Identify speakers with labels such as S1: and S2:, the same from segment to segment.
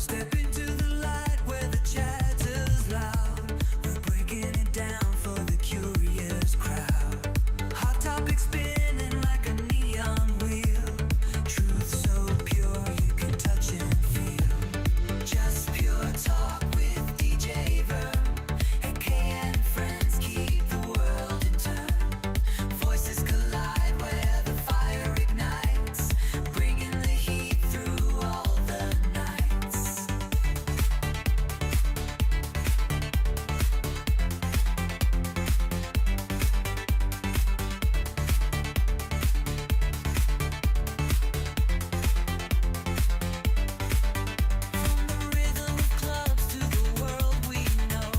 S1: Step into the light where the chatter's loud. We're breaking it down for the curious crowd. Hot topics spinning like a neon wheel. Truth so pure you can touch and feel. Just pure talk with DJ Verm. Akai and friends keep the world in turn. Voices collide where the fire ignites. Bringing the heat through all the nights. From the rhythm of clubs to the world we know,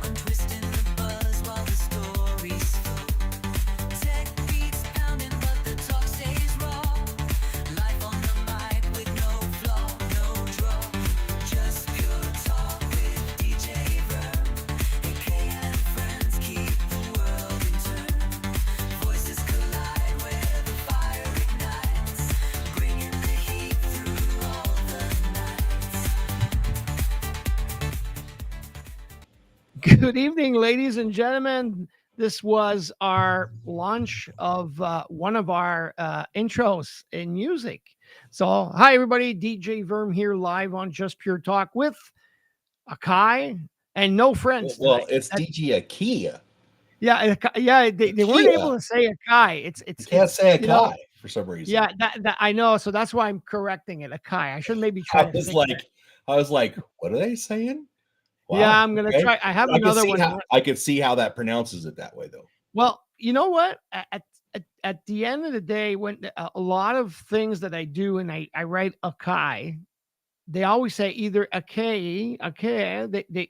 S1: untwisting the buzz while the stories flow. Tech beats pounding, but the talk stays raw. Life on the mic with no flaw, no draw. Just pure talk with DJ Verm. Akai and friends keep the world in turn. Voices collide where the fire ignites, bringing the heat through all the nights.
S2: Good evening, ladies and gentlemen. This was our launch of one of our intros in music. So, hi, everybody. DJ Verm here live on Just Pure Talk with Akai and no friends.
S3: Well,
S2: tonight.
S3: it's DJ Akai.
S2: Yeah, yeah. They weren't
S3: Akai.
S2: able to say Akai. It's
S3: You can't say
S2: you know,
S3: Akai for some reason.
S2: yeah, that I know. So that's why I'm correcting it. Akai. I should maybe
S3: I
S2: try to
S3: was
S2: fix
S3: like,
S2: it.
S3: what are they saying?
S2: Yeah, I'm gonna
S3: okay.
S2: try. I have
S3: I can
S2: another
S3: see
S2: one.
S3: I can see how that pronounces it that way, though.
S2: Well, you know what? At the end of the day, when a lot of things that I do and I write Akai, they always say either Akai.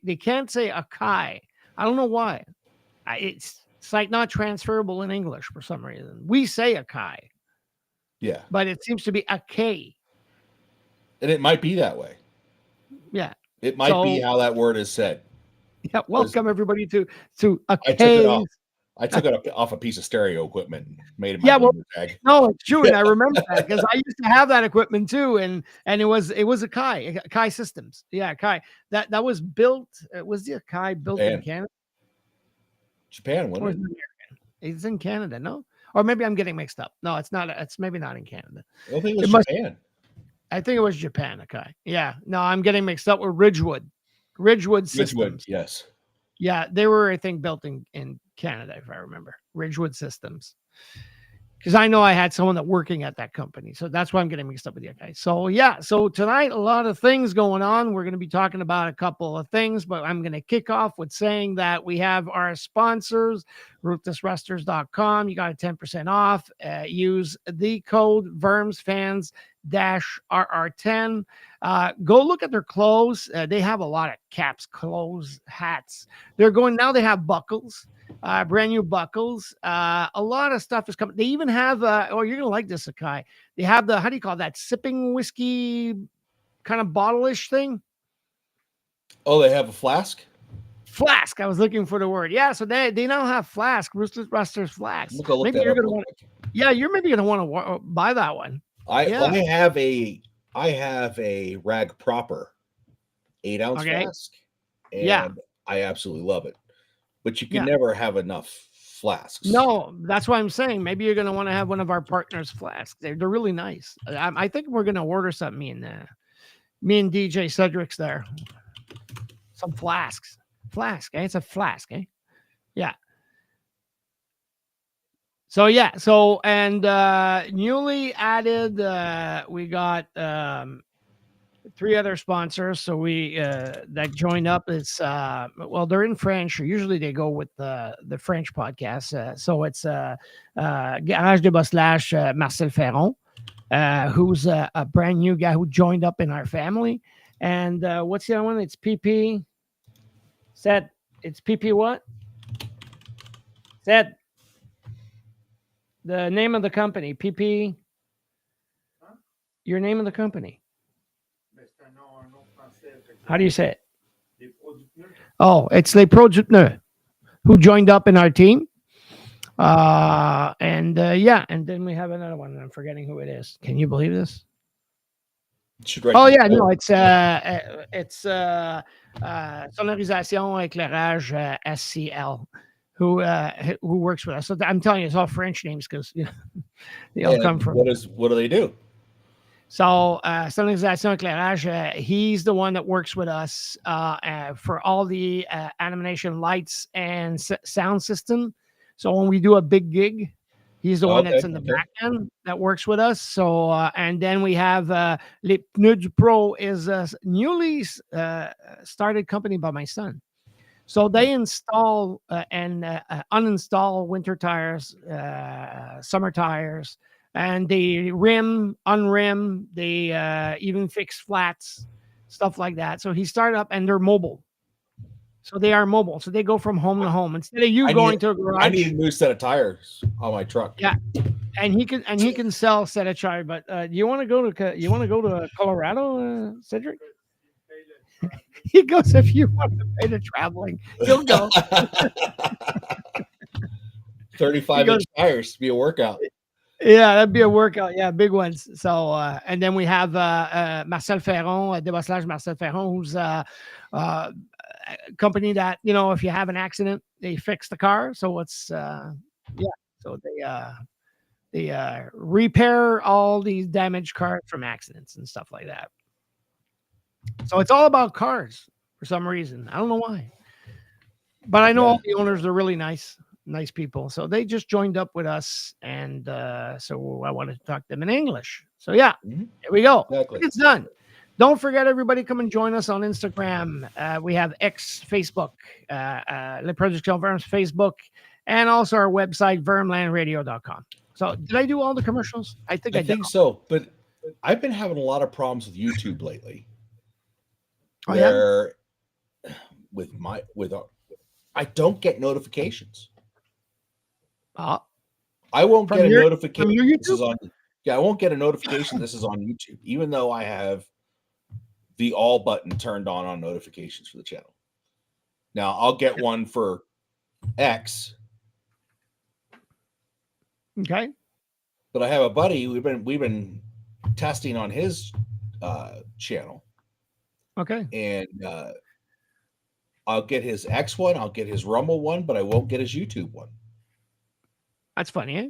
S2: They can't say Akai. I don't know why. It's like not transferable in English for some reason. We say Akai,
S3: Yeah,
S2: but it seems to be Akai.
S3: and it might be that way.
S2: Yeah.
S3: It might be
S2: So-
S3: how that word is said.
S2: Yeah. Welcome everybody to
S3: I took it off.
S2: Akai.
S3: I took it off a piece of stereo equipment and made it my
S2: Yeah, well,
S3: gamer tag.
S2: No, it's true, and I remember that because I used to have that equipment too, and it was Akai Systems. Yeah, Akai. That was built. Was the Akai built in
S3: Japan.
S2: Canada?
S3: Japan,
S2: Or is
S3: wasn't
S2: it American? It's in Canada, no? Or maybe I'm getting mixed up. No, it's not. It's maybe not in Canada.
S3: it? I don't think it was
S2: It must-
S3: Japan.
S2: I think it was Japan. Akai. Yeah. No, I'm getting mixed up with Ridgewood. Ridgewood Systems.
S3: Ridgewood, yes.
S2: Yeah, they were, I think, built in Canada, if I remember. Ridgewood Systems. Because I know I had someone that working at that company. So that's why I'm getting mixed up with you guys. So yeah, so tonight, a lot of things going on. We're going to be talking about a couple of things, but I'm going to kick off with saying that we have our sponsors, ruthlessrusters.com. You got a 10% off. Use the code VERMSFANS-RR10. Go look at their clothes. They have a lot of caps, clothes, hats. They're going now. They have buckles, brand new buckles. A lot of stuff is coming. They even have, oh, you're gonna like this, Akai. They have the, how do you call that, sipping whiskey kind of bottle-ish thing?
S3: Oh, they have a flask?
S2: Flask. I was looking for the word. Yeah, so they now have flask. Rustler's flask.
S3: Look, I'll look
S2: Maybe
S3: that
S2: you're
S3: up
S2: gonna
S3: real
S2: want.
S3: quick.
S2: Yeah, you're maybe gonna want to buy that one.
S3: I
S2: Yeah.
S3: I have a rag proper 8-ounce
S2: Okay.
S3: flask, and
S2: Yeah.
S3: I absolutely love it. But you can
S2: Yeah.
S3: never have enough flasks.
S2: No, that's why I'm saying maybe you're gonna want to have one of our partners' flasks. They're really nice. I think we're gonna order something. Me and DJ Cedric's there. Some flasks. Flask, eh? It's a flask, eh? Yeah. So yeah, and newly added, we got 3 other sponsors. So we that joined up is well, they're in French. Usually they go with the French podcast. So it's Garage de Bosselage, Marcel Ferron, who's a brand new guy who joined up in our family. And what's the other one? It's PP. Said it's PP what? Said the name of the company, PP. Your name of the company. How do you say it? Oh, it's Les Producteurs who joined up in our team. And yeah, and then we have another one. I'm forgetting who it is. Can you believe this?
S3: Should write
S2: Oh
S3: this
S2: yeah, no,
S3: down.
S2: it's sonorisation éclairage SCL, who works with us. So I'm telling you, it's all French names because they all come
S3: And
S2: from.
S3: what do they do?
S2: So sonorisation éclairage, he's the one that works with us for all the animation lights and sound system. So when we do a big gig, he's the one that's
S3: Okay,
S2: in the
S3: okay.
S2: back end that works with us. So and then we have Les Pneus du Pro is a newly started company by my son. So they install and uninstall winter tires, summer tires, and they rim, unrim. They even fix flats, stuff like that. So he started up, and they're mobile. So they are mobile. So they go from home to home instead of you
S3: I
S2: going
S3: need
S2: to a
S3: I need
S2: garage.
S3: a new set of tires on my truck.
S2: Yeah, and he can sell set of tire. But you want to go to Colorado, Cedric? He goes if you want to pay the traveling, he'll go.
S3: 35
S2: goes,
S3: inch tires to be a workout.
S2: Yeah, that'd be a workout. Yeah, big ones. So, and then we have Marcel Ferron, Débosselage Marcel Ferron, who's a company that, if you have an accident, they fix the car. So it's, yeah, so they repair all these damaged cars from accidents and stuff like that. So it's all about cars for some reason. I don't know why. But I know all the owners are really nice people. So they just joined up with us, and so I wanted to talk to them in English. So yeah,
S3: Mhm.
S2: here we go.
S3: Exactly.
S2: It's done. Don't forget, everybody, come and join us on Instagram. We have X, Facebook, Le Production Verm's Facebook, and also our website, vermlandradio.com. So did I do all the commercials? I think I
S3: I
S2: did.
S3: think so, but I've been having a lot of problems with YouTube lately.
S2: Oh, yeah?
S3: Where I don't get notifications. I won't
S2: From
S3: get a
S2: your
S3: notification. This is
S2: YouTube?
S3: I won't get a notification. This is on YouTube, even though I have the all button turned on notifications for the channel. Now I'll get one for X,
S2: Okay.
S3: but I have a buddy. We've been testing on his channel,
S2: Okay.
S3: and I'll get his X one, I'll get his Rumble one, but I won't get his YouTube one.
S2: That's funny, eh?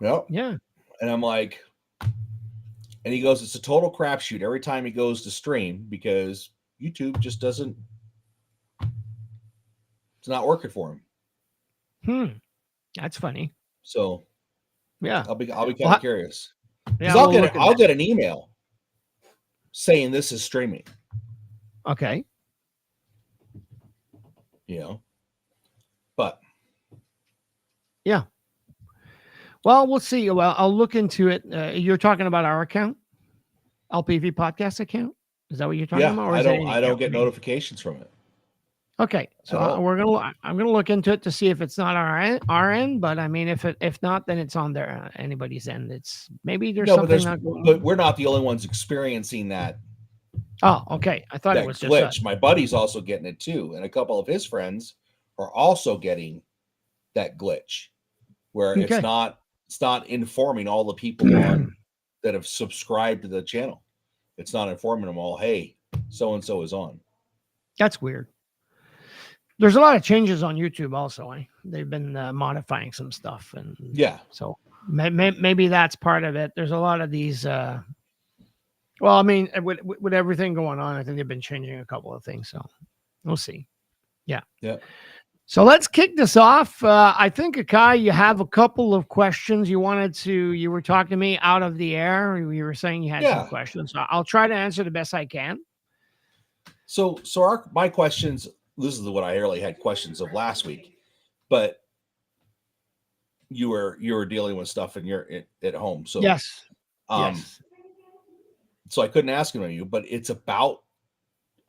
S3: Yep.
S2: Yeah.
S3: And I'm like, and he goes, it's a total crapshoot every time he goes to stream because YouTube just doesn't. It's not working for him.
S2: That's funny.
S3: So
S2: yeah,
S3: I'll be kind of curious.
S2: Yeah,
S3: Because I'll get an email saying this is streaming.
S2: Okay.
S3: But
S2: yeah. Well, we'll see. Well, I'll look into it. You're talking about our account, LPV podcast account. Is that what you're talking about? Or
S3: I don't get notifications from it.
S2: Okay, so I'm gonna look into it to see if it's not our end. But I mean, if not, then it's on their anybody's end. It's maybe there's something not going on.
S3: But we're not the only ones experiencing that.
S2: Oh, okay. I thought it was
S3: glitch.
S2: Just
S3: My buddy's also getting it too, and a couple of his friends are also getting that glitch, where it's not informing all the people that have subscribed to the channel. It's not informing them all, hey, so and so is on.
S2: That's weird. There's a lot of changes on YouTube also. They've been modifying some stuff, and so maybe that's part of it. There's a lot of these. Well, I mean, with everything going on, I think they've been changing a couple of things. So we'll see. Yeah. So let's kick this off. I think, Akai, you have a couple of questions you were talking to me out of the air. You were saying you had some questions. So I'll try to answer the best I can.
S3: So my questions, this is what I really had questions of last week, but you were dealing with stuff and you're at home. So
S2: yes.
S3: So I couldn't ask them of you, but it's about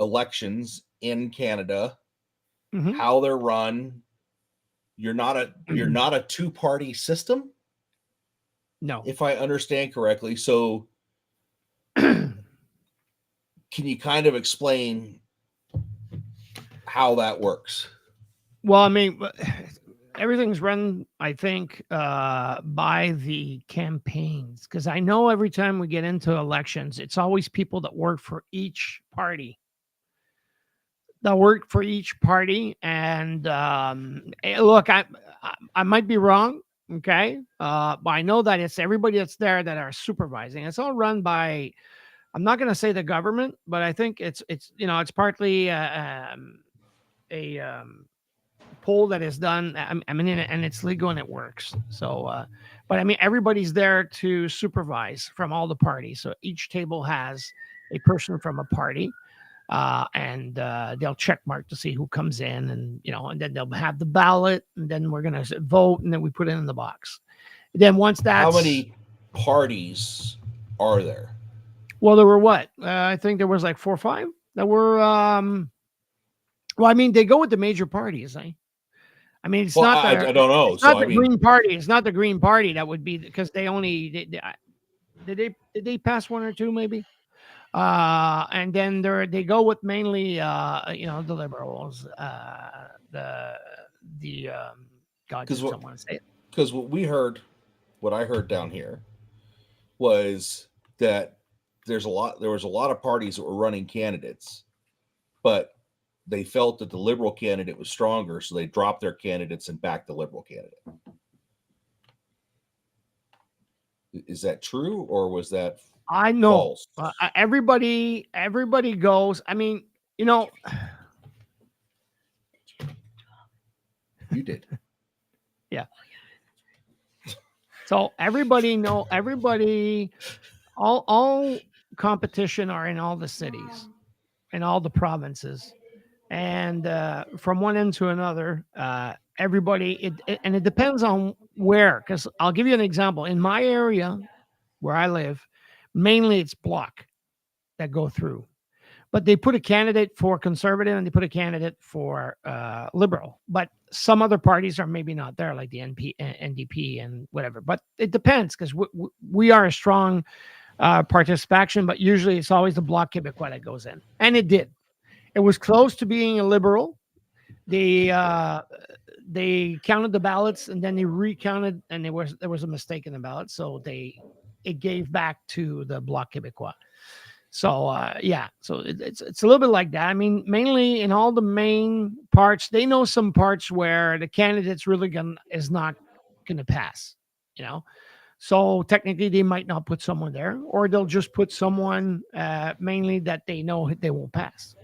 S3: elections in Canada. How they're run. You're not a two-party system.
S2: No.
S3: If I understand correctly. So can you kind of explain how that works?
S2: Well, I mean, everything's run, I think, by the campaigns. Because I know every time we get into elections, it's always people that work for each party. And look, I might be wrong, okay, but I know that it's everybody that's there that are supervising. It's all run by, I'm not going to say the government, but I think it's it's partly a poll that is done. I mean, and it's legal and it works. So, but I mean, everybody's there to supervise from all the parties. So each table has a person from a party, and they'll check mark to see who comes in, and and then they'll have the ballot, and then we're gonna vote, and then we put it in the box. Then once that's
S3: how many parties are there?
S2: Well, there were what? I think there was like 4 or 5 that were. Well, I mean, they go with the major parties. I mean, it's not.
S3: I don't know.
S2: It's not the Green Party. It's not the Green Party. That would be because they only did they pass 1 or 2 maybe. And then they go with mainly the liberals, God, just don't want to say it.
S3: Because what I heard down here was that there was a lot of parties that were running candidates, but they felt that the liberal candidate was stronger, so they dropped their candidates and backed the liberal candidate. Is that true, or was that
S2: I know everybody goes. I mean,
S3: you did.
S2: Yeah. So everybody, all competition are in all the cities, in all the provinces, and from one end to another, everybody. It depends on where. Because I'll give you an example. In my area, where I live, mainly it's bloc that go through, but they put a candidate for conservative and they put a candidate for liberal. But some other parties are maybe not there, like the NDP and whatever. But it depends, because we are a strong participation, but usually it's always the Bloc Québécois that goes in, and it did. It was close to being a liberal. They counted the ballots and then they recounted, and there was a mistake in the ballot, so it gave back to the Bloc Québécois. So so it's a little bit like that. I mean, mainly in all the main parts, they know some parts where the candidate's really is not gonna pass, So technically, they might not put someone there, or they'll just put someone mainly that they know they won't pass.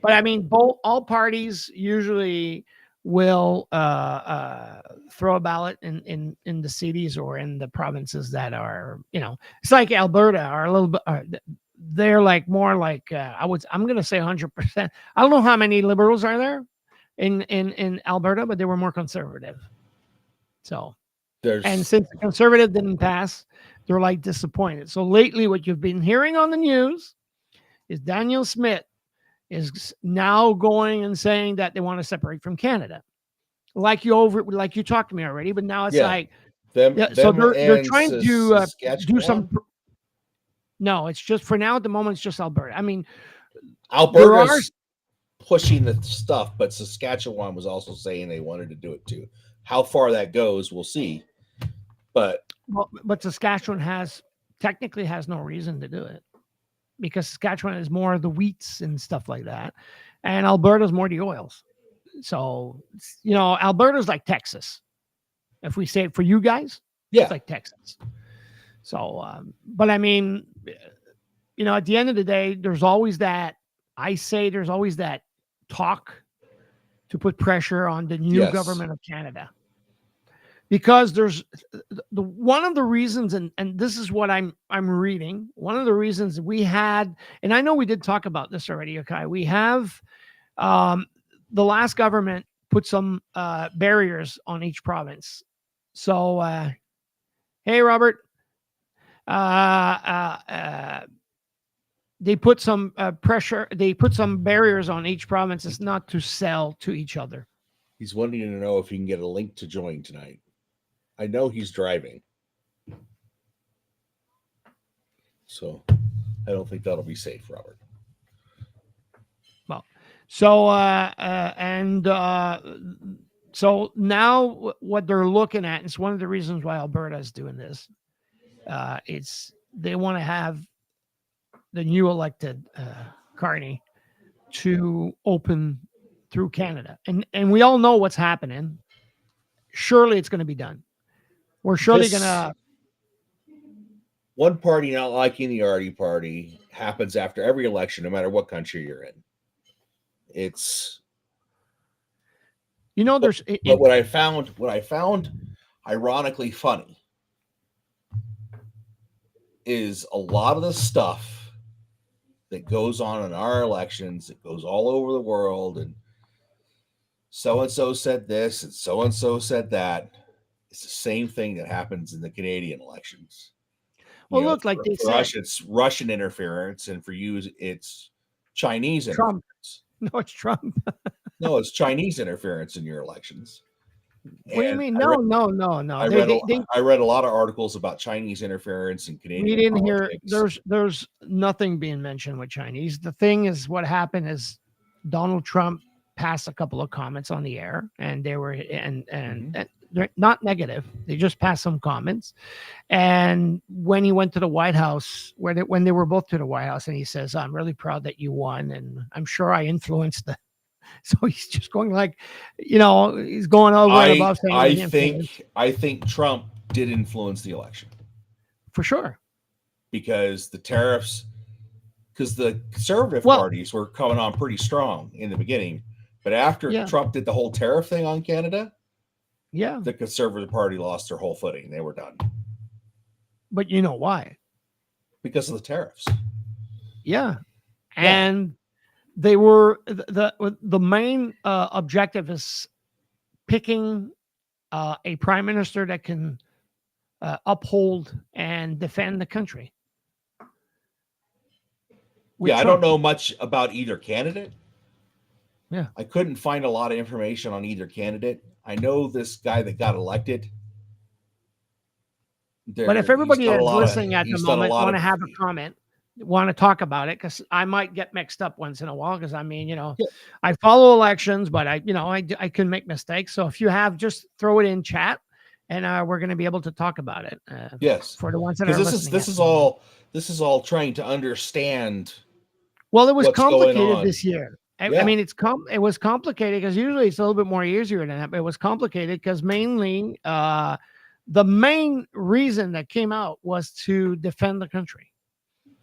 S2: But I mean, all parties usually will throw a ballot in the cities or in the provinces that are, it's like Alberta are a little bit. They're like more like I'm going to say 100%. I don't know how many liberals are there in Alberta, but they were more conservative. So, and since the conservative didn't pass, they're like disappointed. So lately, what you've been hearing on the news is Daniel Smith is now going and saying that they want to separate from Canada, like you talked to me already. But now it's like so they're trying to do some. No, it's just for now. At the moment, it's just Alberta. I mean,
S3: Alberta's pushing the stuff, but Saskatchewan was also saying they wanted to do it too. How far that goes, we'll see. But
S2: Saskatchewan technically has no reason to do it, because Saskatchewan is more of the wheats and stuff like that, and Alberta's more the oils. So, Alberta's like Texas. If we say it for you guys, it's like Texas. So, but I mean, at the end of the day, there's always that talk to put pressure on the new government of Canada. Because there's one of the reasons, and this is what I'm reading. One of the reasons we had, and I know we did talk about this already, Akai. We have the last government put some barriers on each province. So, hey, Robert, they put some pressure. They put some barriers on each province. It's not to sell to each other.
S3: He's wanting to know if he can get a link to join tonight. I know he's driving, so I don't think that'll be safe, Robert.
S2: Well, so So now what they're looking at, it's one of the reasons why Alberta is doing this. It's they want to have the new elected Carney to open through Canada, and we all know what's happening. Surely it's going to be done. We're surely going to.
S3: One party not liking the Arty party happens after every election, no matter what country you're in. It's
S2: there's
S3: but what I found ironically funny is a lot of the stuff that goes on in our elections, it goes all over the world, and so said this and so said that. It's the same thing that happens in the Canadian elections.
S2: Well, look, like they
S3: for
S2: said,
S3: us, it's Russian interference, and for you, it's Chinese
S2: Trump.
S3: interference.
S2: No, it's Trump.
S3: No, it's Chinese interference in your elections.
S2: What do you mean? No.
S3: I read a lot of articles about Chinese interference in Canadian
S2: we didn't
S3: politics.
S2: hear. There's nothing being mentioned with Chinese. The thing is, what happened is Donald Trump passed a couple of comments on the air, and they were and they're not negative. They just passed some comments. And when he went to the White House, when they were both to the White House, and he says, "I'm really proud that you won, and I'm sure I influenced the." So he's just going like, he's going over and above saying.
S3: I think Trump did influence the election
S2: for sure,
S3: because the tariffs, because the conservative parties were coming on pretty strong in the beginning, but after Trump did the whole tariff thing on Canada, the Conservative Party lost their whole footing. They were done.
S2: But you know why?
S3: Because of the tariffs.
S2: Yeah. And they were the main objective is picking a prime minister that can uphold and defend the country.
S3: I don't know much about either candidate.
S2: Yeah.
S3: I couldn't find a lot of information on either candidate. I know this guy that got elected.
S2: But if everybody is listening at the moment want to have a comment, want to talk about it, because I might get mixed up once in a while, because I follow elections, but I can make mistakes. So if you have, just throw it in chat, and we're going to be able to talk about it.
S3: Yes,
S2: for the ones that are listening.
S3: This is all trying to understand.
S2: Well, it was complicated this year. I mean, it was complicated because usually it's a little bit more easier than that. But it was complicated because mainly the main reason that came out was to defend the country.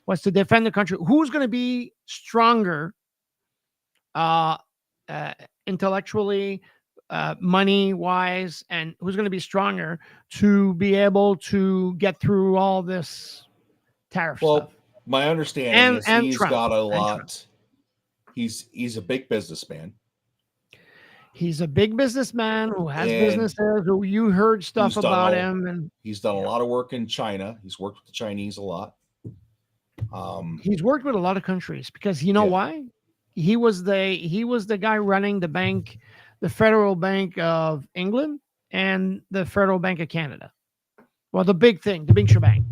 S2: Who's going to be stronger intellectually, money-wise, and who's going to be stronger to be able to get through all this tariff stuff?
S3: My understanding is he's
S2: Trump,
S3: got a lot. He's a big businessman.
S2: He's a big businessman who has businesses. Who you heard stuff about him, and
S3: he's done a lot of work in China. He's worked with the Chinese a lot.
S2: He's worked with a lot of countries because why? He was the guy running the bank, the Federal Bank of England and the Federal Bank of Canada. Well, the big shebang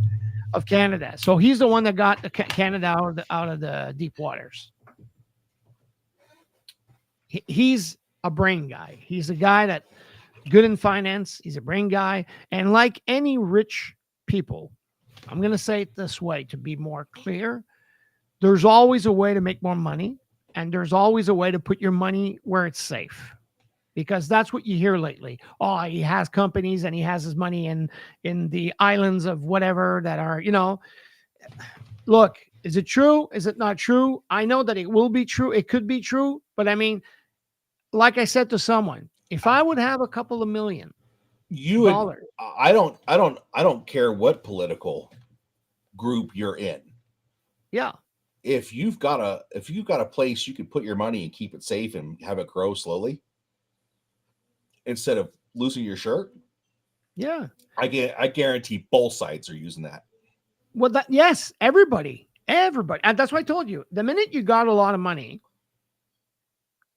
S2: of Canada. So he's the one that got Canada out of the deep waters. He's a brain guy. He's a guy that good in finance. He's a brain guy. And like any rich people, I'm going to say it this way to be more clear. There's always a way to make more money, and there's always a way to put your money where it's safe, because that's what you hear lately. Oh, he has companies and he has his money in the islands of whatever that are, look, is it true? Is it not true? I know that it will be true. It could be true. But I mean, like I said to someone, if I would have a couple of $1 million,
S3: I don't care what political group you're in.
S2: Yeah.
S3: If you've got a place you can put your money and keep it safe and have it grow slowly instead of losing your shirt.
S2: Yeah.
S3: I guarantee both sides are using that.
S2: Well, yes, everybody. And that's why I told you, the minute you got a lot of money,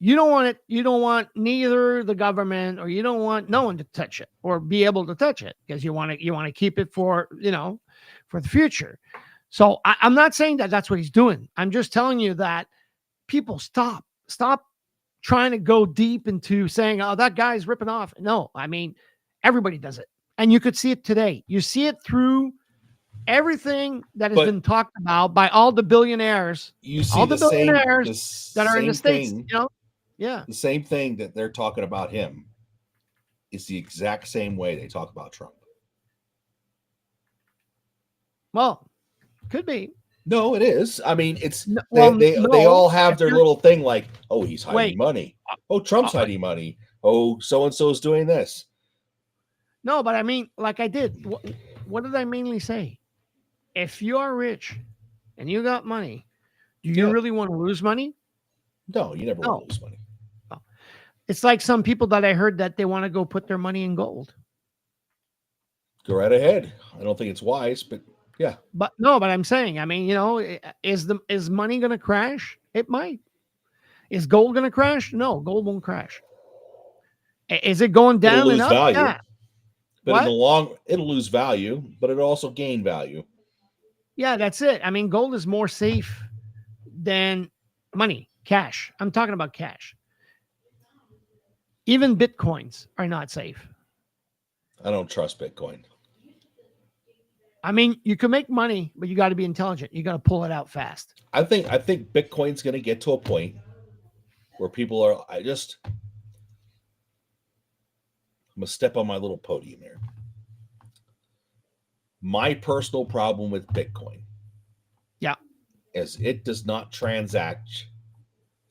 S2: you don't want neither the government or you don't want no one to touch it or be able to touch it, because you want to keep it for the future. So I'm not saying that that's what he's doing. I'm just telling you that people stop trying to go deep into saying, oh, that guy's ripping off. No, I mean, everybody does it. And you could see it today. You see it through everything that has been talked about by all the billionaires.
S3: You see
S2: all
S3: the
S2: billionaires that are in the States,
S3: thing,
S2: Yeah.
S3: The same thing that they're talking about him is the exact same way they talk about Trump.
S2: Well, could be.
S3: No, it is. I mean, it's
S2: they
S3: all have their little thing like, oh, he's hiding money. Oh, Trump's hiding money. Oh, so-and-so is doing this.
S2: No, but I mean, like I did. What did I mainly say? If you are rich and you got money, do you really want to lose money?
S3: No, you never want to lose money.
S2: No. It's like some people that I heard that they want to go put their money in gold.
S3: Go right ahead. I don't think it's wise, but yeah.
S2: But no, but I'm saying, I mean, is money going to crash? It might. Is gold going to crash? No, gold won't crash. Is it going down?
S3: It'll lose value.
S2: Yeah.
S3: But in the long, it'll lose value, but it'll also gain value.
S2: Yeah, that's it. I mean, gold is more safe than money, cash. I'm talking about cash. Even Bitcoins are not safe.
S3: I don't trust Bitcoin.
S2: I mean, you can make money, but you got to be intelligent. You got to pull it out fast.
S3: I think Bitcoin's going to get to a point where people are. I'm going to step on my little podium here. My personal problem with Bitcoin, is it does not transact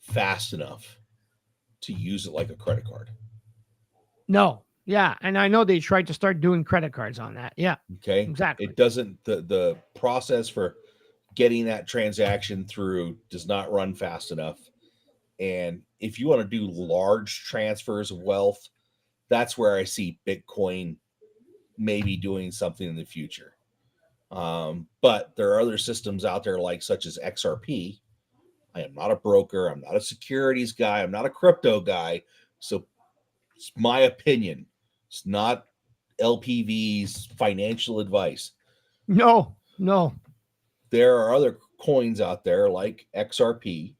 S3: fast enough to use it like a credit card.
S2: No. Yeah, and I know they tried to start doing credit cards on that. Yeah.
S3: Okay.
S2: Exactly.
S3: It doesn't. The process for getting that transaction through does not run fast enough. And if you want to do large transfers of wealth, that's where I see Bitcoin maybe doing something in the future. But there are other systems out there such as XRP. I am not a broker. I'm not a securities guy. I'm not a crypto guy. So it's my opinion. It's not LPV's financial advice.
S2: No.
S3: There are other coins out there like XRP,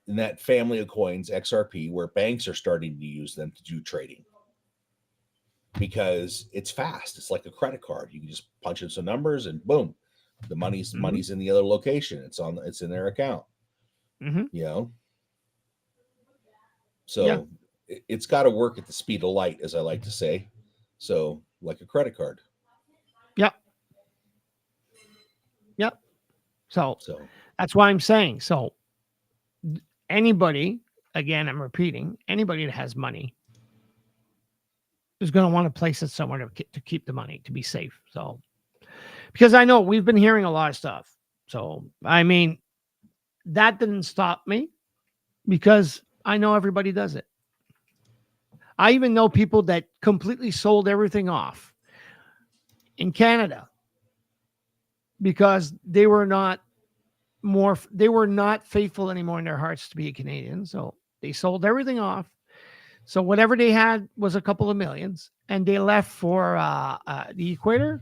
S3: in that family of coins, XRP, where banks are starting to use them to do trading because it's fast. It's like a credit card. You can just punch in some numbers and boom, the money's in the other location. It's in their account. Mm-hmm. So it's got to work at the speed of light, as I like to say. So like a credit card.
S2: Yep. So that's why I'm saying. So anybody, again, I'm repeating, anybody that has money is going to want to place it somewhere to keep the money, to be safe. So, because I know we've been hearing a lot of stuff. So, I mean, that didn't stop me because I know everybody does it. I even know people that completely sold everything off in Canada because they were not faithful anymore in their hearts to be a Canadian. So they sold everything off. So whatever they had was a couple of millions, and they left for the equator.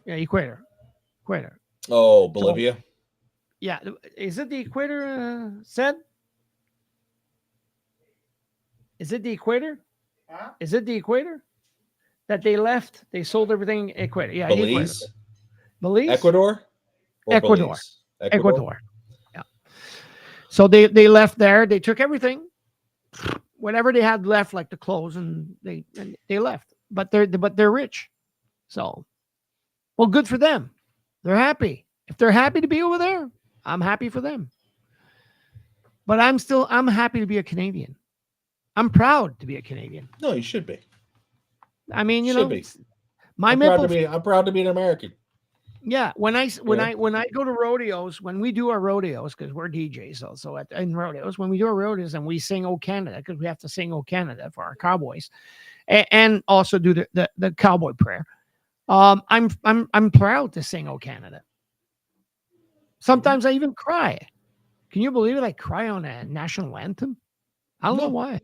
S2: Equator.
S3: Oh, Bolivia.
S2: So, yeah. Is it the equator, said? Is it the equator? Huh? Is it the equator that they left? They sold everything equator. Yeah.
S3: Belize.
S2: Belize?
S3: Ecuador?
S2: Ecuador. Yeah. So they left there. They took everything, whatever they had left, like the clothes, and they left. But they're rich. So, well, good for them. They're happy. If they're happy to be over there, I'm happy for them. But I'm happy to be a Canadian. I'm proud to be a Canadian.
S3: No, you should be.
S2: I mean,
S3: I'm proud to be an American.
S2: Yeah, when I go to rodeos, when we do our rodeos, because we're DJs also in rodeos, when we do our rodeos and we sing "O Canada," because we have to sing "O Canada" for our cowboys, and also do the cowboy prayer. I'm proud to sing "O Canada." Sometimes I even cry. Can you believe it? I cry on a national anthem. I don't know why.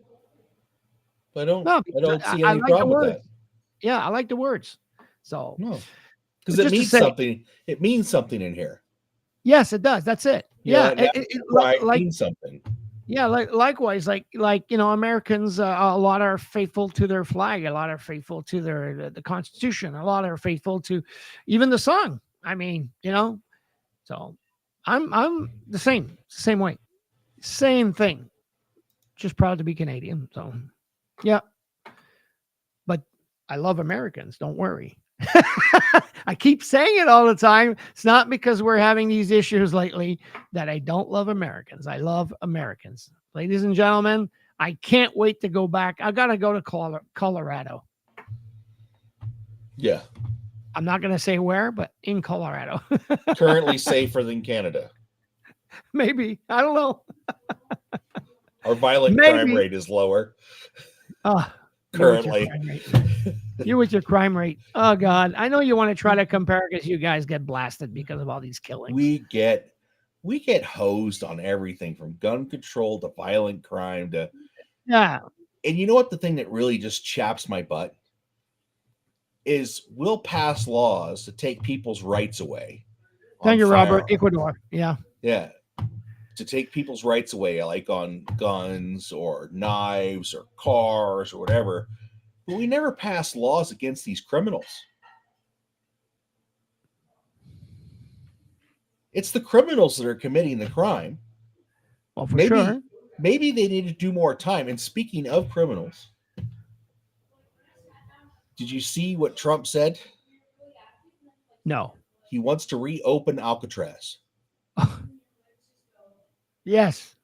S3: I don't see any problem with that.
S2: Yeah, I like the words. So
S3: no. Because it means something. It means something in here.
S2: Yes, it does. That's it. Yeah,
S3: it means something.
S2: Yeah, likewise, Americans, a lot are faithful to their flag, a lot are faithful to the Constitution, a lot are faithful to even the song. I mean, so I'm the same way, same thing. Just proud to be Canadian. So, yeah, but I love Americans. Don't worry. I keep saying it all the time. It's not because we're having these issues lately that I don't love Americans. I love Americans. Ladies and gentlemen, I can't wait to go back. I got to go to Colorado.
S3: Yeah.
S2: I'm not going to say where, but in Colorado.
S3: Currently safer than Canada.
S2: Maybe. I don't know.
S3: Our violent crime rate is lower. Currently.
S2: You with your crime rate. Oh God. I know you want to try to compare because you guys get blasted because of all these killings.
S3: We get hosed on everything from gun control to violent crime to
S2: yeah.
S3: And you know what the thing that really just chaps my butt is we'll pass laws to take people's rights away.
S2: Thank you, Robert. Ecuador. Yeah.
S3: Yeah. To take people's rights away, like on guns or knives or cars or whatever. But we never pass laws against these criminals. It's the criminals that are committing the crime.
S2: Well, for sure.
S3: Maybe they need to do more time. And speaking of criminals, did you see what Trump said?
S2: No.
S3: He wants to reopen Alcatraz.
S2: Yes.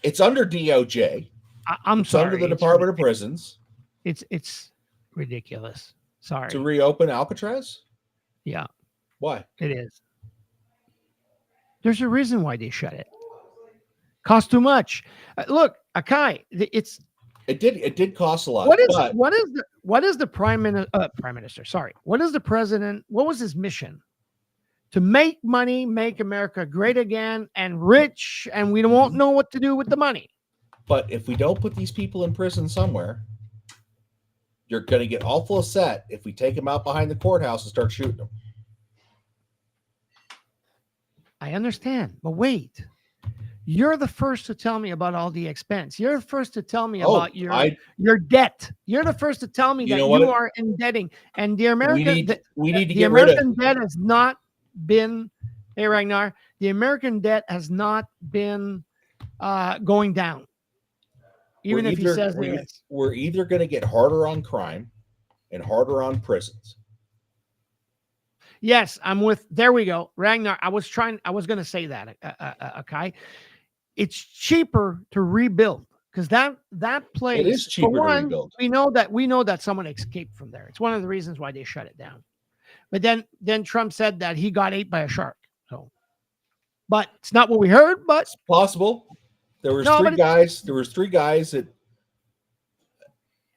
S3: It's under DOJ.
S2: I'm sorry.
S3: Under the Department of Prisons.
S2: It's ridiculous. Sorry.
S3: To reopen Alcatraz?
S2: Yeah.
S3: Why?
S2: It is. There's a reason why they shut it. Cost too much. Look, Akai,
S3: it did cost a lot.
S2: What is the prime minister? Sorry. What is the president? What was his mission? To make money, make America great again and rich, and we won't know what to do with the money.
S3: But if we don't put these people in prison somewhere, you're going to get awful upset if we take them out behind the courthouse and start shooting them.
S2: I understand, but wait. You're the first to tell me about all the expense. You're the first to tell me about your debt. You're the first to tell me that you are indebting. And the American
S3: we need to
S2: the
S3: get
S2: American
S3: rid of
S2: debt has not been, hey Ragnar, the American debt has not been going down. Even if he says it is.
S3: We're either going to get harder on crime and harder on prisons.
S2: Yes, there we go. Ragnar, I was going to say that, Akai. It's cheaper to rebuild because that place.
S3: It is cheaper to rebuild.
S2: We know that someone escaped from there. It's one of the reasons why they shut it down. But then Trump said that he got ate by a shark. So, but it's not what we heard. But
S3: it's possible. There was three guys. There was three guys that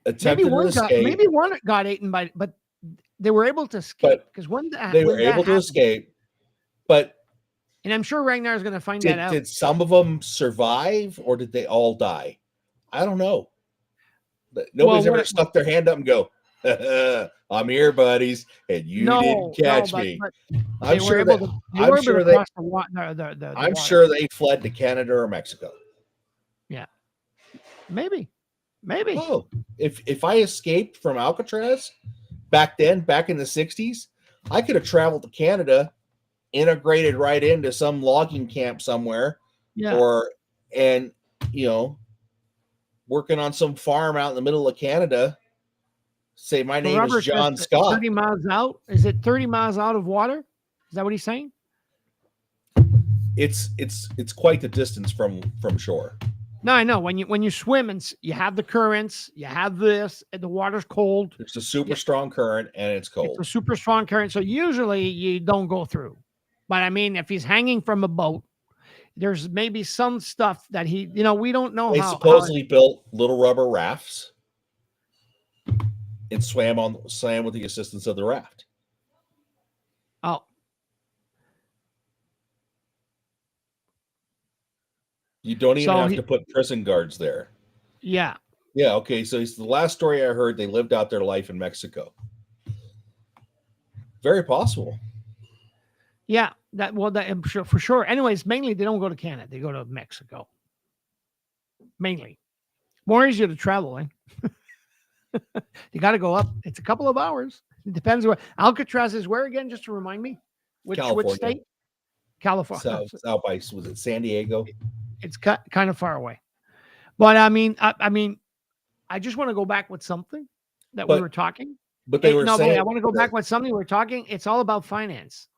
S3: attempted to escape.
S2: Maybe one got eaten by, but they were able to escape because
S3: they were able to escape. But
S2: and I'm sure Ragnar is going to find that out.
S3: Did some of them survive, or did they all die? I don't know. Nobody's ever stuck their hand up and go, "I'm here, buddies," and you didn't catch me. I'm sure they fled to Canada or Mexico.
S2: Yeah, maybe.
S3: Oh, if I escaped from Alcatraz back in the 60s, I could have traveled to Canada, integrated right into some logging camp somewhere, working on some farm out in the middle of Canada. Say my name is John Scott.
S2: 30 miles out? Is it 30 miles out of water? Is that what he's saying?
S3: It's quite the distance from shore.
S2: No, I know. When you swim and you have the currents, you have this, and the water's cold.
S3: It's a super strong current and it's cold.
S2: It's a super strong current. So usually you don't go through. But I mean, if he's hanging from a boat, there's maybe some stuff that we don't know.
S3: They supposedly built little rubber rafts and swam with the assistance of the raft.
S2: Oh.
S3: You don't even have to put prison guards there.
S2: Yeah.
S3: Yeah. Okay. So it's the last story I heard. They lived out their life in Mexico. Very possible.
S2: Yeah. I'm sure for sure. Anyways, mainly they don't go to Canada. They go to Mexico. mainly. More easier to travel, eh? You got to go up. It's a couple of hours. It depends where. Alcatraz is where again? Just to remind me, which
S3: California.
S2: state? California.
S3: South by, was it San Diego?
S2: It's kind of far away. But I mean, I just want to go back with something that we were talking.
S3: But they were saying,
S2: I want to go back with something we were talking. It's all about finance.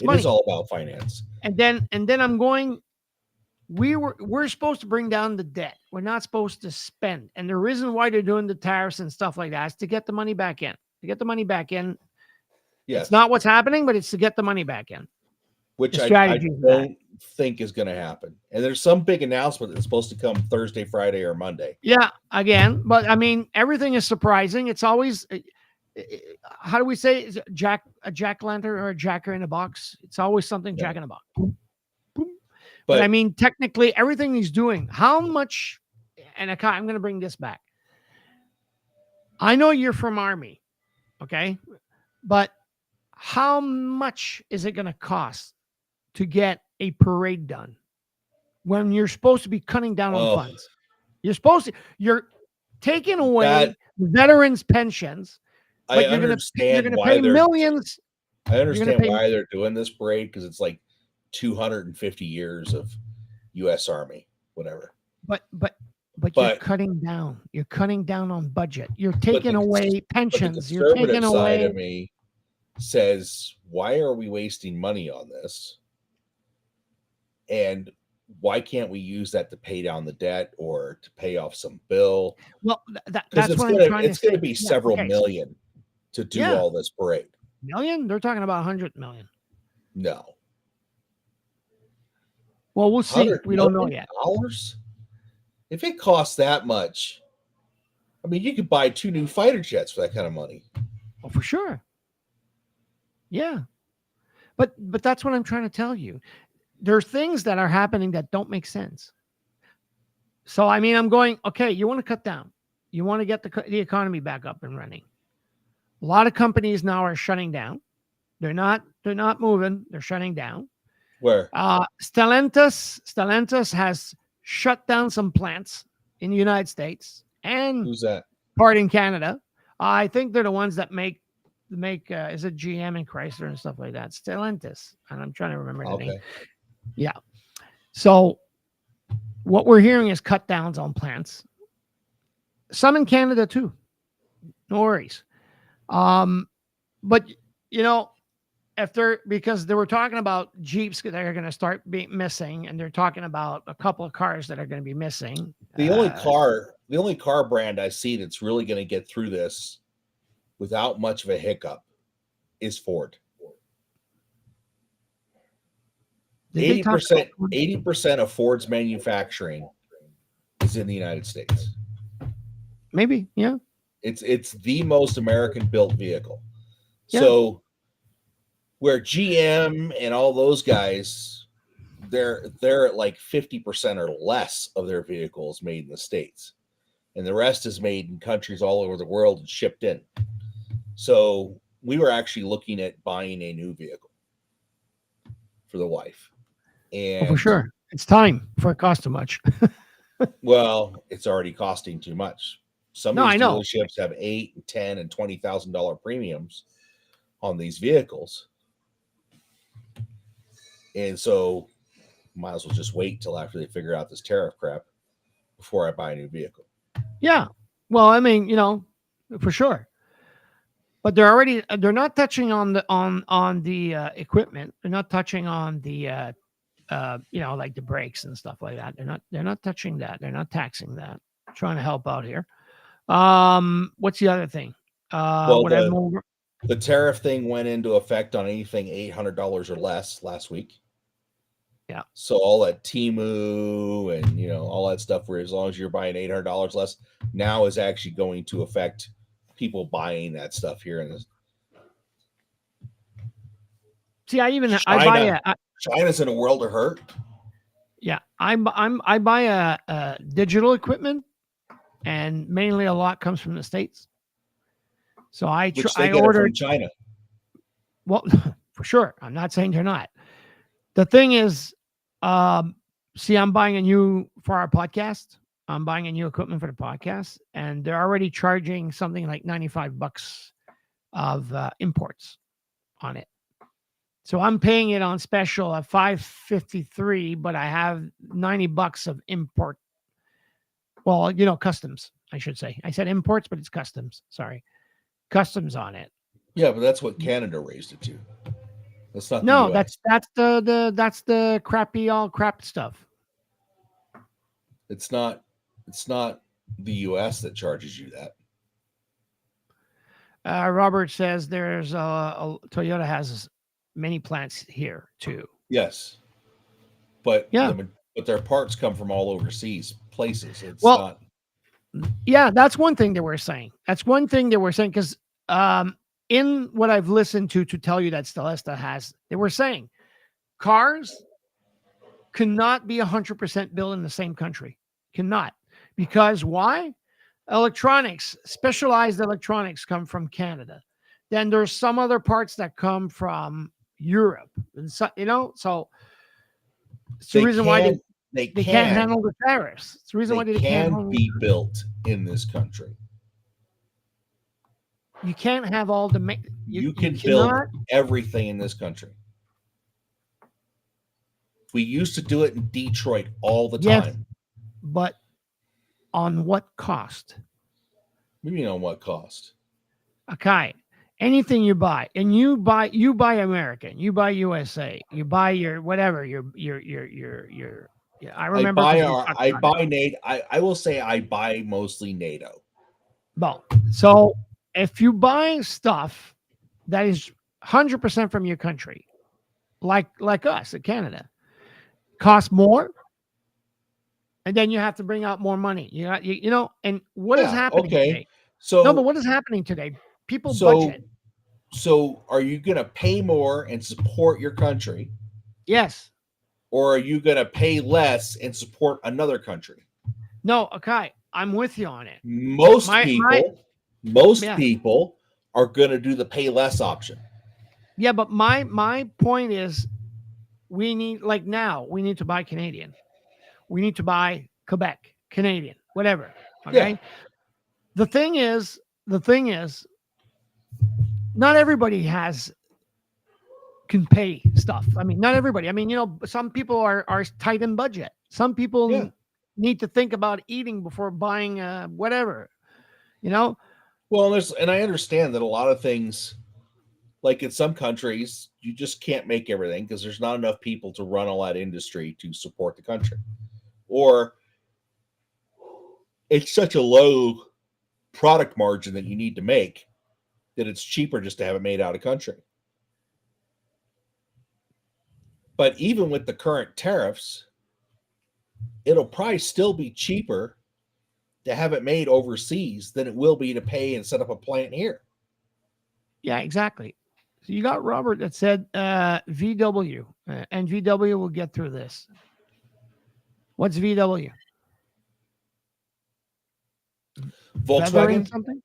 S3: It is all about finance.
S2: And then I'm going. We're supposed to bring down the debt. We're not supposed to spend. And the reason why they're doing the tariffs and stuff like that is to get the money back in. To get the money back in.
S3: Yes.
S2: It's not what's happening, but it's to get the money back in.
S3: Which I don't think is going to happen. And there's some big announcement that's supposed to come Thursday, Friday, or Monday.
S2: Yeah, again. But I mean, everything is surprising. It's always, how do we say, is it a jack-lantern or a jacker in a box? It's always something jack in a box. But I mean, technically, everything he's doing, how much, and I'm going to bring this back. I know you're from Army, okay? But how much is it going to cost to get a parade done when you're supposed to be cutting down on funds? You're taking away veterans' pensions, but you're going to pay millions.
S3: I understand why they're doing this parade, because it's like 250 years of U.S. Army, whatever. But
S2: you're cutting down. You're cutting down on budget. You're taking away pensions. You're taking away.
S3: Side of me says, why are we wasting money on this? And why can't we use that to pay down the debt or to pay off some bill?
S2: Well, that's what I'm trying to say.
S3: It's going to be several million to do all this parade.
S2: Million? They're talking about 100 million.
S3: No.
S2: Well, we'll see. We don't know yet.
S3: If it costs that much, I mean, you could buy 2 new fighter jets for that kind of money.
S2: Oh, for sure. Yeah. But that's what I'm trying to tell you. There are things that are happening that don't make sense. So, I mean, I'm going, okay, you want to cut down. You want to get the economy back up and running. A lot of companies now are shutting down. They're not moving. They're shutting down.
S3: Where?
S2: Stellantis has shut down some plants in the United States and
S3: who's that?
S2: Part in Canada. I think they're the ones that make is it GM and Chrysler and stuff like that. Stellantis, and I'm trying to remember the name. Yeah. So what we're hearing is cut downs on plants. Some in Canada too. No worries. But you know, because they were talking about Jeeps that are going to start being missing, and they're talking about a couple of cars that are going to be missing.
S3: The only car brand I see that's really going to get through this without much of a hiccup is Ford. 80% of Ford's manufacturing is in the United States.
S2: Maybe, yeah.
S3: It's the most American built vehicle.
S2: Yeah.
S3: So where GM and all those guys, they're at like 50% or less of their vehicles made in the States. And the rest is made in countries all over the world and shipped in. So we were actually looking at buying a new vehicle for the wife. And
S2: for sure. It's time before it costs too much.
S3: Well, it's already costing too much. Some of these dealerships have $8,000, $10,000, and $20,000 premiums on these vehicles. And so might as well just wait till after they figure out this tariff crap before I buy a new vehicle.
S2: Yeah. Well, I mean, you know, for sure. But they're not touching on the equipment. They're not touching on the you know, like the brakes and stuff like that. They're not touching that. They're not taxing that. I'm trying to help out here. What's the other thing?
S3: The tariff thing went into effect on anything $800 or less last week.
S2: Yeah.
S3: So all that Temu and, you know, all that stuff where as long as you're buying $800 less now is actually going to affect people buying that stuff here in this.
S2: See, China's
S3: in a world of hurt.
S2: Yeah. I buy a digital equipment, and mainly a lot comes from the States. So I ordered
S3: from China.
S2: Well, for sure. I'm not saying they're not. The thing is, see, I'm buying a new for our podcast. I'm buying a new equipment for the podcast, and they're already charging something like $95 of imports on it. So I'm paying it on special at $553, but I have $90 of import. Well, customs, I should say. I said imports, but it's customs. Sorry, customs on it.
S3: Yeah, but that's what Canada raised it to. That's not
S2: No,
S3: the US.
S2: that's the crappy all crap stuff.
S3: It's not the US that charges you that.
S2: Robert says there's a Toyota has many plants here too.
S3: Yes. But
S2: Yeah.
S3: but their parts come from all overseas places. It's
S2: Well,
S3: not.
S2: Yeah, that's one thing that we're saying. That's one thing that we're saying because in what I've listened to tell you that Stellesta has, they were saying cars cannot be 100% built in the same country. Cannot. Because why? Electronics, specialized electronics come from Canada. Then there's some other parts that come from Europe. And so, it's the reason why they can't handle the tariffs. It's the reason why they can't
S3: be built in this country.
S2: You can't have all the.
S3: You can build everything in this country. We used to do it in Detroit all the time.
S2: But on what cost?
S3: What do you mean on what cost?
S2: Akai, anything you buy, and you buy American, you buy USA, you buy your whatever, your. I remember.
S3: I buy NATO. I will say I buy mostly NATO.
S2: Well, so if you buy stuff that is 100% from your country, like us in Canada, costs more, and then you have to bring out more money. And what is happening today? But what is happening today? People budget.
S3: So are you going to pay more and support your country?
S2: Yes.
S3: Or are you going to pay less and support another country?
S2: No, okay, I'm with you on it.
S3: Most people are going to do the pay less option.
S2: Yeah, but my point is, we need to buy Canadian. We need to buy Quebec, Canadian, whatever. Okay. Yeah. The thing is, not everybody can pay stuff. I mean, not everybody. I mean, some people are tight in budget. Some people need to think about eating before buying whatever.
S3: Well, and I understand that a lot of things, like in some countries, you just can't make everything because there's not enough people to run all that industry to support the country, or it's such a low product margin that you need to make that it's cheaper just to have it made out of country. But even with the current tariffs, it'll probably still be cheaper to have it made overseas than it will be to pay and set up a plant here.
S2: Yeah, exactly. So you got Robert that said VW, and VW will get through this. What's VW?
S3: Volkswagen?
S2: Something?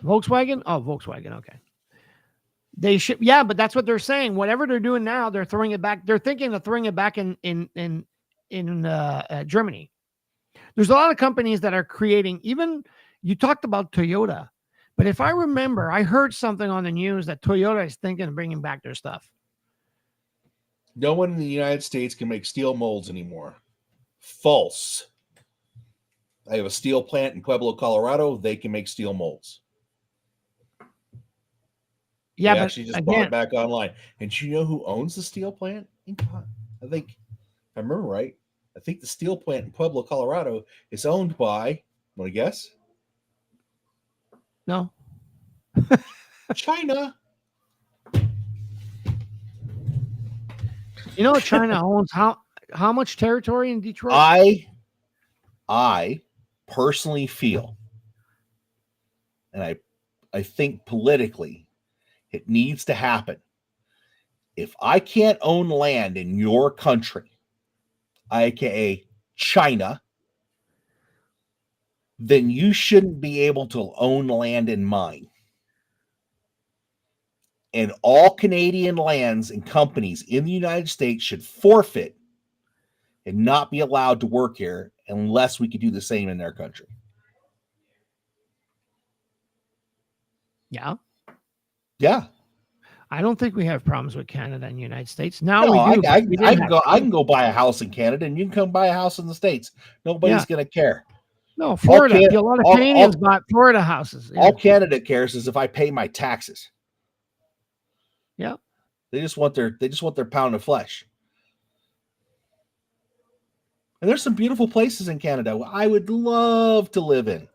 S2: Volkswagen? Oh, Volkswagen. Okay. They should, yeah, but that's what they're saying. Whatever they're doing now, they're throwing it back. They're thinking of throwing it back in Germany. There's a lot of companies that are creating. Even you talked about Toyota, but if I remember, I heard something on the news that Toyota is thinking of bringing back their stuff.
S3: No one in the United States can make steel molds anymore. False. I have a steel plant in Pueblo, Colorado. They can make steel molds.
S2: Yeah,
S3: they actually just brought it back online. And do you know who owns the steel plant? I think, if I remember right, I think the steel plant in Pueblo, Colorado is owned by, want to guess?
S2: No.
S3: China.
S2: China owns how much territory in Detroit?
S3: I personally feel, and I think politically, it needs to happen. If I can't own land in your country, aka China, then you shouldn't be able to own land in mine. And all Canadian lands and companies in the United States should forfeit and not be allowed to work here unless we could do the same in their country.
S2: Yeah.
S3: Yeah.
S2: I don't think we have problems with Canada and the United States. Now
S3: No,
S2: we do.
S3: I can go buy a house in Canada, and you can come buy a house in the States. Nobody's going to care.
S2: No, Florida. A lot of Canadians bought Florida houses. Yeah.
S3: All Canada cares is if I pay my taxes.
S2: Yeah.
S3: They just want their pound of flesh. And there's some beautiful places in Canada I would love to live in.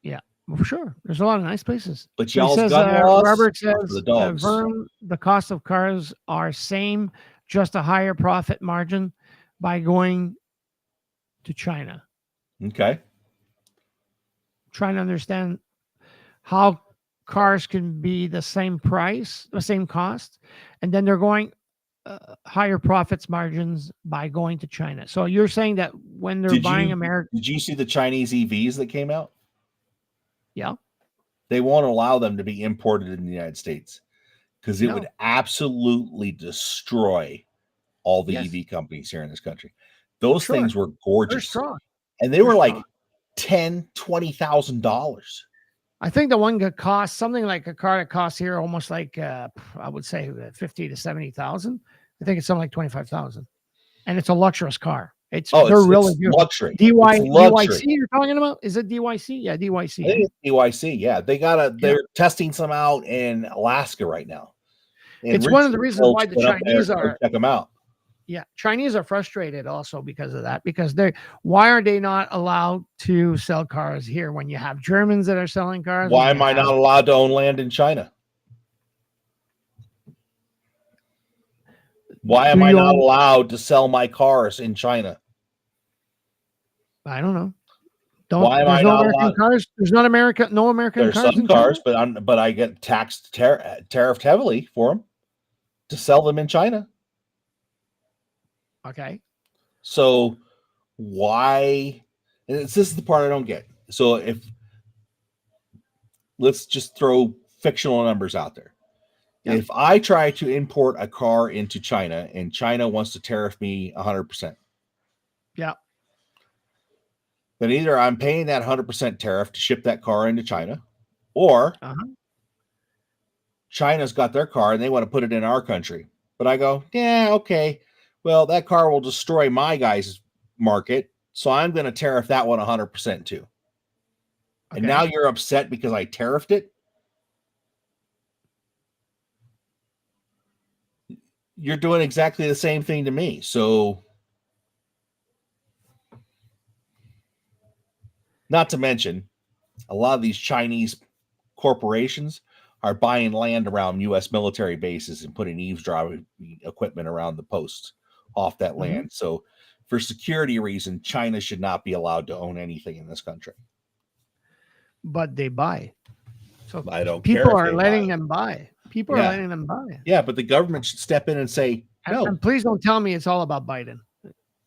S2: Yeah, well, sure. There's a lot of nice places.
S3: But y'all's gun laws,
S2: Robert says,
S3: the dogs.
S2: Verm, the cost of cars are same, just a higher profit margin by going to China.
S3: Okay.
S2: Trying to understand how cars can be the same price, the same cost, and then they're going higher profits margins by going to China. So you're saying that when they're buying American,
S3: did you see the Chinese EVs that came out?
S2: Yeah.
S3: They won't allow them to be imported in the United States because it would absolutely destroy all the EV companies here in this country. Those things were gorgeous. And they were like $10,000-$20,000.
S2: I think the one that costs something like a car that costs here almost like I would say 50 to 70,000. I think it's something like 25,000, and it's a luxurious car. It's really good.
S3: Luxury.
S2: DYC you're talking about? Is it DYC? Yeah, DYC.
S3: I think it's DYC. Yeah, they're testing some out in Alaska right now. And
S2: it's one of the reasons why the Chinese are
S3: check them out.
S2: Yeah, Chinese are frustrated also because of that. Because why are they not allowed to sell cars here when you have Germans that are selling cars?
S3: Why am I not allowed to own land in China? Why am I not allowed to sell my cars in China?
S2: I don't know.
S3: Why am I not allowed?
S2: Cars? There's no American cars.
S3: There's some cars, but I get taxed, tariffed heavily for them to sell them in China.
S2: Okay.
S3: So why? This is the part I don't get. So let's just throw fictional numbers out there. Yeah. If I try to import a car into China and China wants to tariff me 100%.
S2: Yeah.
S3: Then either I'm paying that 100% tariff to ship that car into China, or China's got their car and they want to put it in our country. But I go, yeah, okay. Well, that car will destroy my guy's market, so I'm going to tariff that one 100% too. Okay. And now you're upset because I tariffed it? You're doing exactly the same thing to me. So, not to mention, a lot of these Chinese corporations are buying land around U.S. military bases and putting eavesdropping equipment around the posts off that land. So, for security reasons, China should not be allowed to own anything in this country.
S2: But they buy. So
S3: I don't
S2: care.
S3: People
S2: are letting them buy. People are letting them buy.
S3: Yeah, but the government should step in and say no.
S2: And please don't tell me it's all about Biden.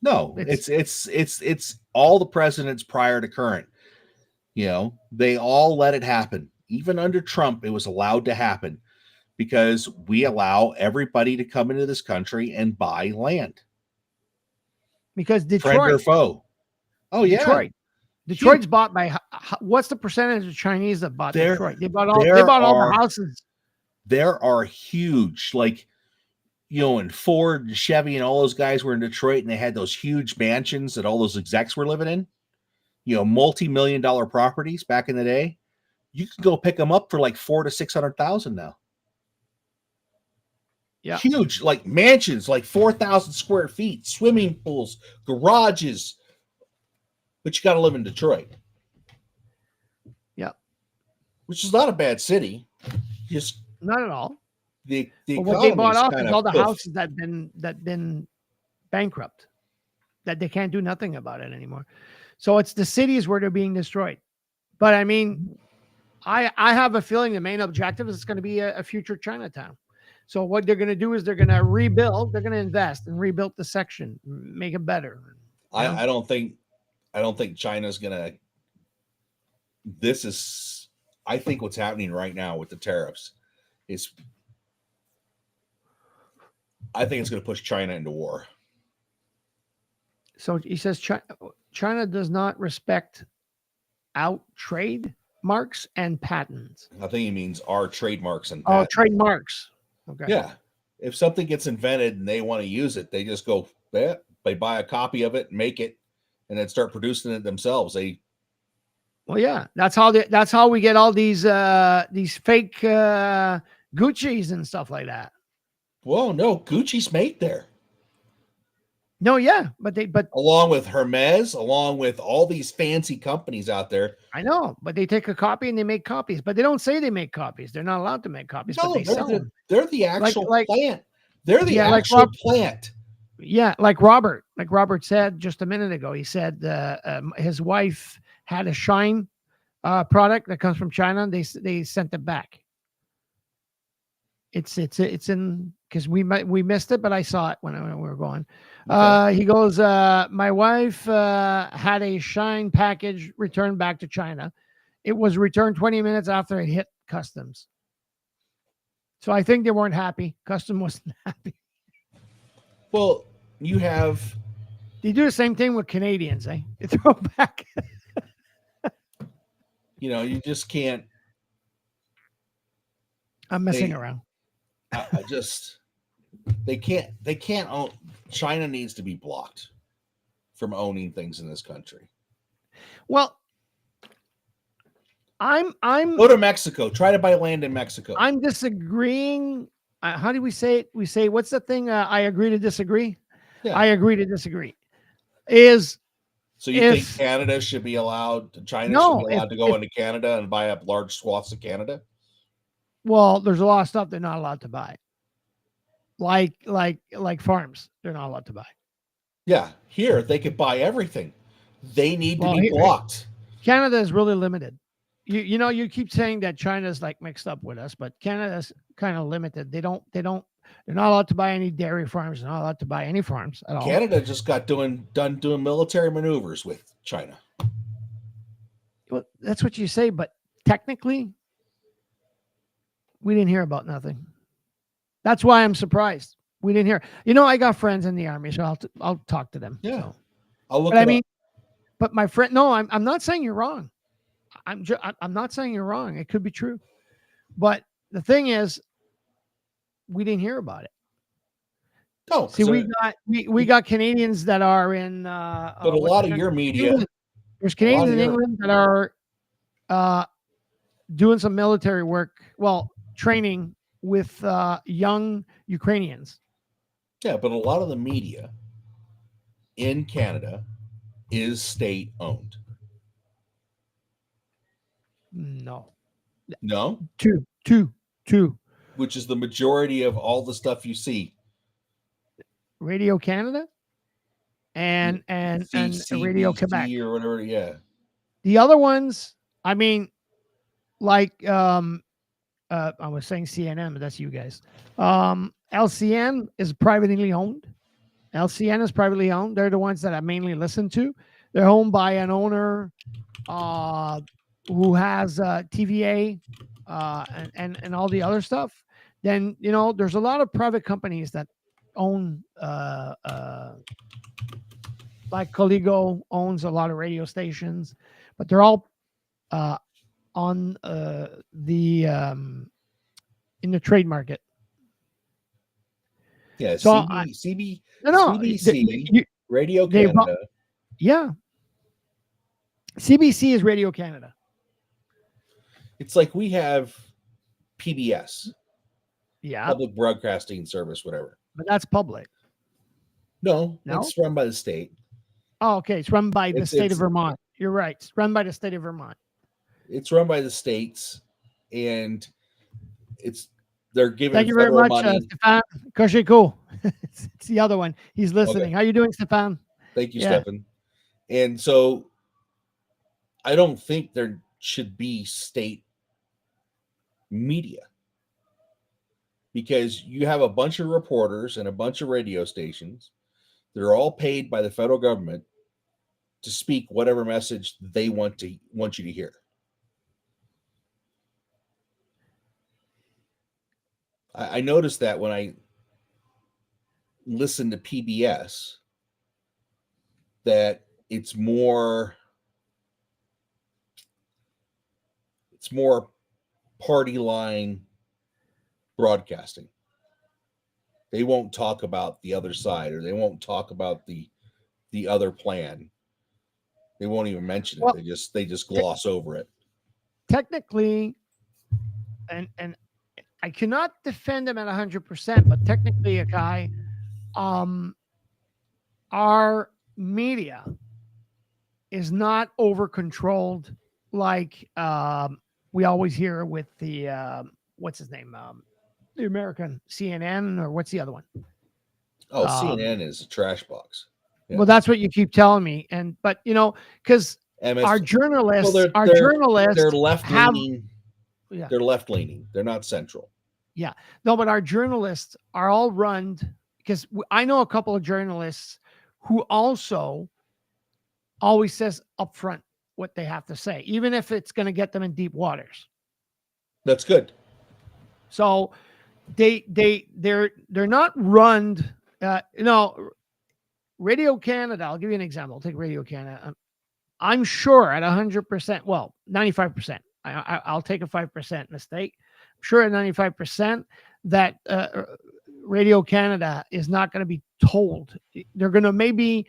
S3: No, it's all the presidents prior to current. You know, they all let it happen. Even under Trump, it was allowed to happen because we allow everybody to come into this country and buy land.
S2: Because Detroit,
S3: friend or foe. Oh yeah,
S2: Detroit's bought by. What's the percentage of Chinese that bought Detroit? They bought all the houses.
S3: There are huge, like, you know, and Ford and Chevy and all those guys were in Detroit, and they had those huge mansions that all those execs were living in. You know, multi-million-dollar properties back in the day. You can go pick them up for like $400,000 to $600,000 now.
S2: Yeah,
S3: huge, like mansions, like 4,000 square feet, swimming pools, garages. But you got to live in Detroit.
S2: Yeah,
S3: which is not a bad city. Just
S2: not at all.
S3: The
S2: what they bought off is all the houses that been bankrupt, that they can't do nothing about it anymore. So it's the cities where they're being destroyed. But I mean, I have a feeling the main objective is it's going to be a future Chinatown. So what they're going to do is they're going to rebuild. They're going to invest and rebuild the section, make it better.
S3: I don't think China's going to. I think what's happening right now with the tariffs is, I think it's going to push China into war.
S2: So he says China does not respect out trade marks and patents.
S3: I think he means our trademarks and
S2: Oh,
S3: patents.
S2: trademarks. Okay.
S3: Yeah. If something gets invented and they want to use it, they just go, they buy a copy of it, make it, and then start producing it themselves.
S2: Well, yeah, that's how we get all these fake Gucci's and stuff like that.
S3: Well, no, Gucci's made there.
S2: No, yeah, but
S3: along with Hermes, along with all these fancy companies out there.
S2: I know, but they take a copy and they make copies, but they don't say they make copies. They're not allowed to make copies,
S3: No,
S2: but they sell them.
S3: They're the actual plant. They're the
S2: yeah,
S3: actual plant.
S2: Yeah, like Robert said just a minute ago. He said his wife had a Shine product that comes from China. And they sent it back. It's in because we missed it, but I saw it when we were going. Okay. He goes, my wife had a Shine package returned back to China. It was returned 20 minutes after it hit customs. So I think they weren't happy. Custom wasn't happy.
S3: Well, you have.
S2: They do the same thing with Canadians, eh? They throw back.
S3: You just can't.
S2: I'm messing around.
S3: I just. They can't own. China needs to be blocked from owning things in this country.
S2: Well, I'm
S3: go to Mexico. Try to buy land in Mexico.
S2: I'm disagreeing. How do we say it? We say, what's the thing? I agree to disagree. Yeah. I agree to disagree.
S3: So you think Canada should be allowed? China should be allowed to go into Canada and buy up large swaths of Canada?
S2: Well, there's a lot of stuff they're not allowed to buy. Like farms, they're not allowed to buy.
S3: Yeah, here they could buy everything. They need to be blocked.
S2: Canada is really limited. You keep saying that China's like mixed up with us, but Canada's kind of limited. They're not allowed to buy any dairy farms. They're not allowed to buy any farms at all.
S3: Canada just got done doing military maneuvers with China.
S2: Well, that's what you say, but technically, we didn't hear about nothing. That's why I'm surprised. We didn't hear. I got friends in the army, so I'll talk to them.
S3: Yeah,
S2: so.
S3: I'll look.
S2: But my friend, no, I'm not saying you're wrong. I'm not saying you're wrong. It could be true, but the thing is, we didn't hear about it.
S3: No,
S2: see, we got Canadians that are in.
S3: But a lot of your media.
S2: England. There's Canadians in England that are doing some military work. Well, training with young Ukrainians.
S3: Yeah, but a lot of the media in Canada is state owned.
S2: No. Two.
S3: Which is the majority of all the stuff you see.
S2: Radio Canada and Radio Quebec
S3: or whatever. Yeah.
S2: The other ones, I mean, like I was saying CNN, but that's you guys. LCN is privately owned. LCN is privately owned. They're the ones that I mainly listen to. They're owned by an owner who has TVA and all the other stuff. Then, there's a lot of private companies that own, like Coligo owns a lot of radio stations, but they're all on in the trade market.
S3: Yeah, so CBC, Radio Canada.
S2: Yeah. CBC is Radio Canada.
S3: It's like we have PBS.
S2: Yeah.
S3: Public Broadcasting Service, whatever.
S2: But that's public.
S3: No, it's run by the state.
S2: Oh, okay. It's run by the state of Vermont. You're right. It's run by the state of Vermont.
S3: It's run by the states, and they're giving.
S2: Thank you very much, Stefan Koshiko. It's the other one. He's listening. Okay. How you doing, Stefan?
S3: Thank you, Stefan. And so, I don't think there should be state media, because you have a bunch of reporters and a bunch of radio stations. They're all paid by the federal government to speak whatever message they want you to hear. I noticed that when I listened to PBS, that it's more party line broadcasting. They won't talk about the other side, or they won't talk about the other plan. They won't even mention it.
S2: Well,
S3: They just gloss over it.
S2: Technically, and I cannot defend them at 100%, but technically, Akai, our media is not over controlled like we always hear with the what's his name, the American CNN, or what's the other one?
S3: Oh, CNN is a trash box.
S2: Yeah. Well, that's what you keep telling me, but because our journalists,
S3: they're left leaning.
S2: Yeah.
S3: They're left leaning. They're not central.
S2: Yeah, no, but our journalists are all run, because I know a couple of journalists who also always says up front what they have to say, even if it's going to get them in deep waters.
S3: That's good.
S2: So they're not run. Radio Canada. I'll give you an example. I'll take Radio Canada. I'm sure at 100%. Well, 95%. I'll take a 5% mistake. I'm sure at 95% that Radio Canada is not going to be told. They're maybe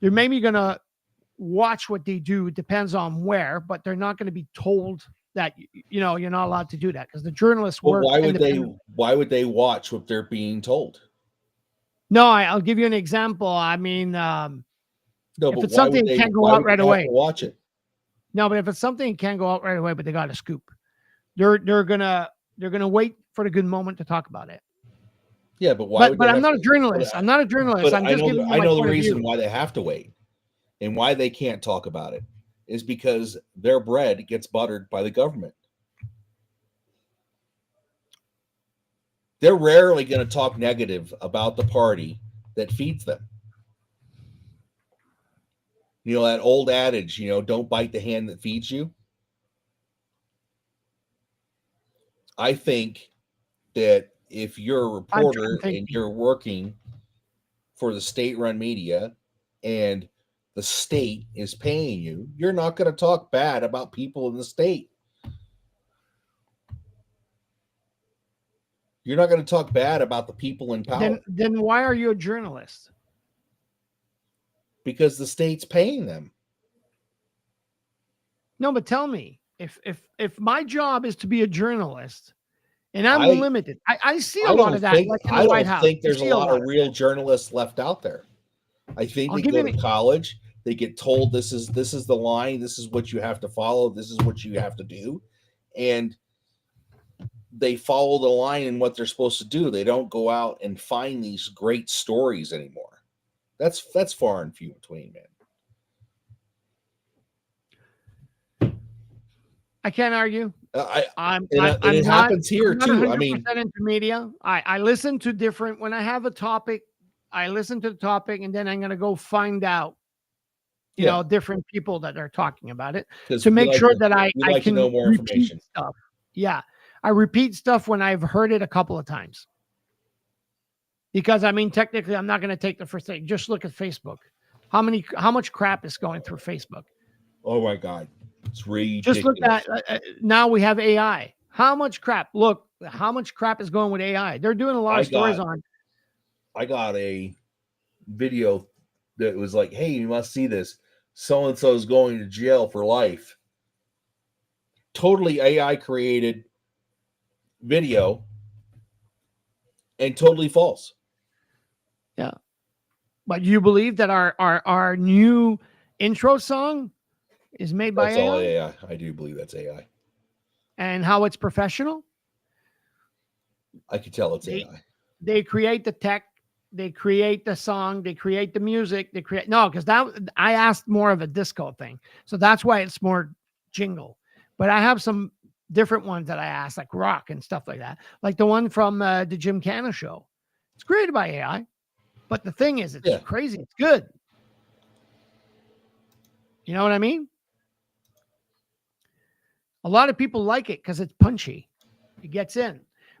S2: going to watch what they do. It depends on where, but they're not going to be told that you're not allowed to do that, because the journalists work.
S3: Why would they watch what they're being told?
S2: No, I'll give you an example. I mean,
S3: no,
S2: if it's something that can't go out right away,
S3: watch it.
S2: No, but if it's something that can't go out right away, but they got a scoop, they're gonna wait for the good moment to talk about it.
S3: Yeah, but why?
S2: But I'm not a journalist. I'm not a journalist. I'm just giving you my
S3: I know the
S2: point of
S3: reason
S2: view.
S3: why they have to wait, and why they can't talk about it is because their bread gets buttered by the government. They're rarely going to talk negative about the party that feeds them. That old adage, don't bite the hand that feeds you. I think that if you're a reporter and you're working for the state-run media and the state is paying you, you're not going to talk bad about people in the state. You're not going to talk bad about the people in power.
S2: Then why are you a journalist?
S3: Because the state's paying them.
S2: No, but tell me, if my job is to be a journalist and I'm limited, I see a lot of that.
S3: I don't think there's a lot of real journalists left out there. I think they go to college, they get told this is the line, this is what you have to follow, this is what you have to do, and they follow the line and what they're supposed to do. They don't go out and find these great stories anymore. That's far and few between, man.
S2: I can't argue.
S3: It happens here too. I mean,
S2: into media. I listen to different. When I have a topic, I listen to the topic, and then I'm going to go find out, different people that are talking about it to make sure that I can know more information. Stuff. Yeah, I repeat stuff when I've heard it a couple of times. Because technically, I'm not going to take the first thing. Just look at Facebook. How much crap is going through Facebook?
S3: Oh my God, it's ridiculous.
S2: Just look at now we have AI. How much crap? Look, how much crap is going with AI? They're doing a lot of stories on.
S3: I got a video that was like, "Hey, you must see this. So and so is going to jail for life." Totally AI created video, and totally false.
S2: Yeah. But you believe that our new intro song is made by AI? That's all
S3: AI. I do believe that's AI.
S2: And how it's professional?
S3: I could tell it's AI.
S2: They create the tech, they create the song, they create the music, because I asked more of a disco thing. So that's why it's more jingle. But I have some different ones that I asked, like rock and stuff like that. Like the one from the Jim Canna show. It's created by AI. But the thing is, it's crazy. It's good. You know what I mean? A lot of people like it because it's punchy. It gets in.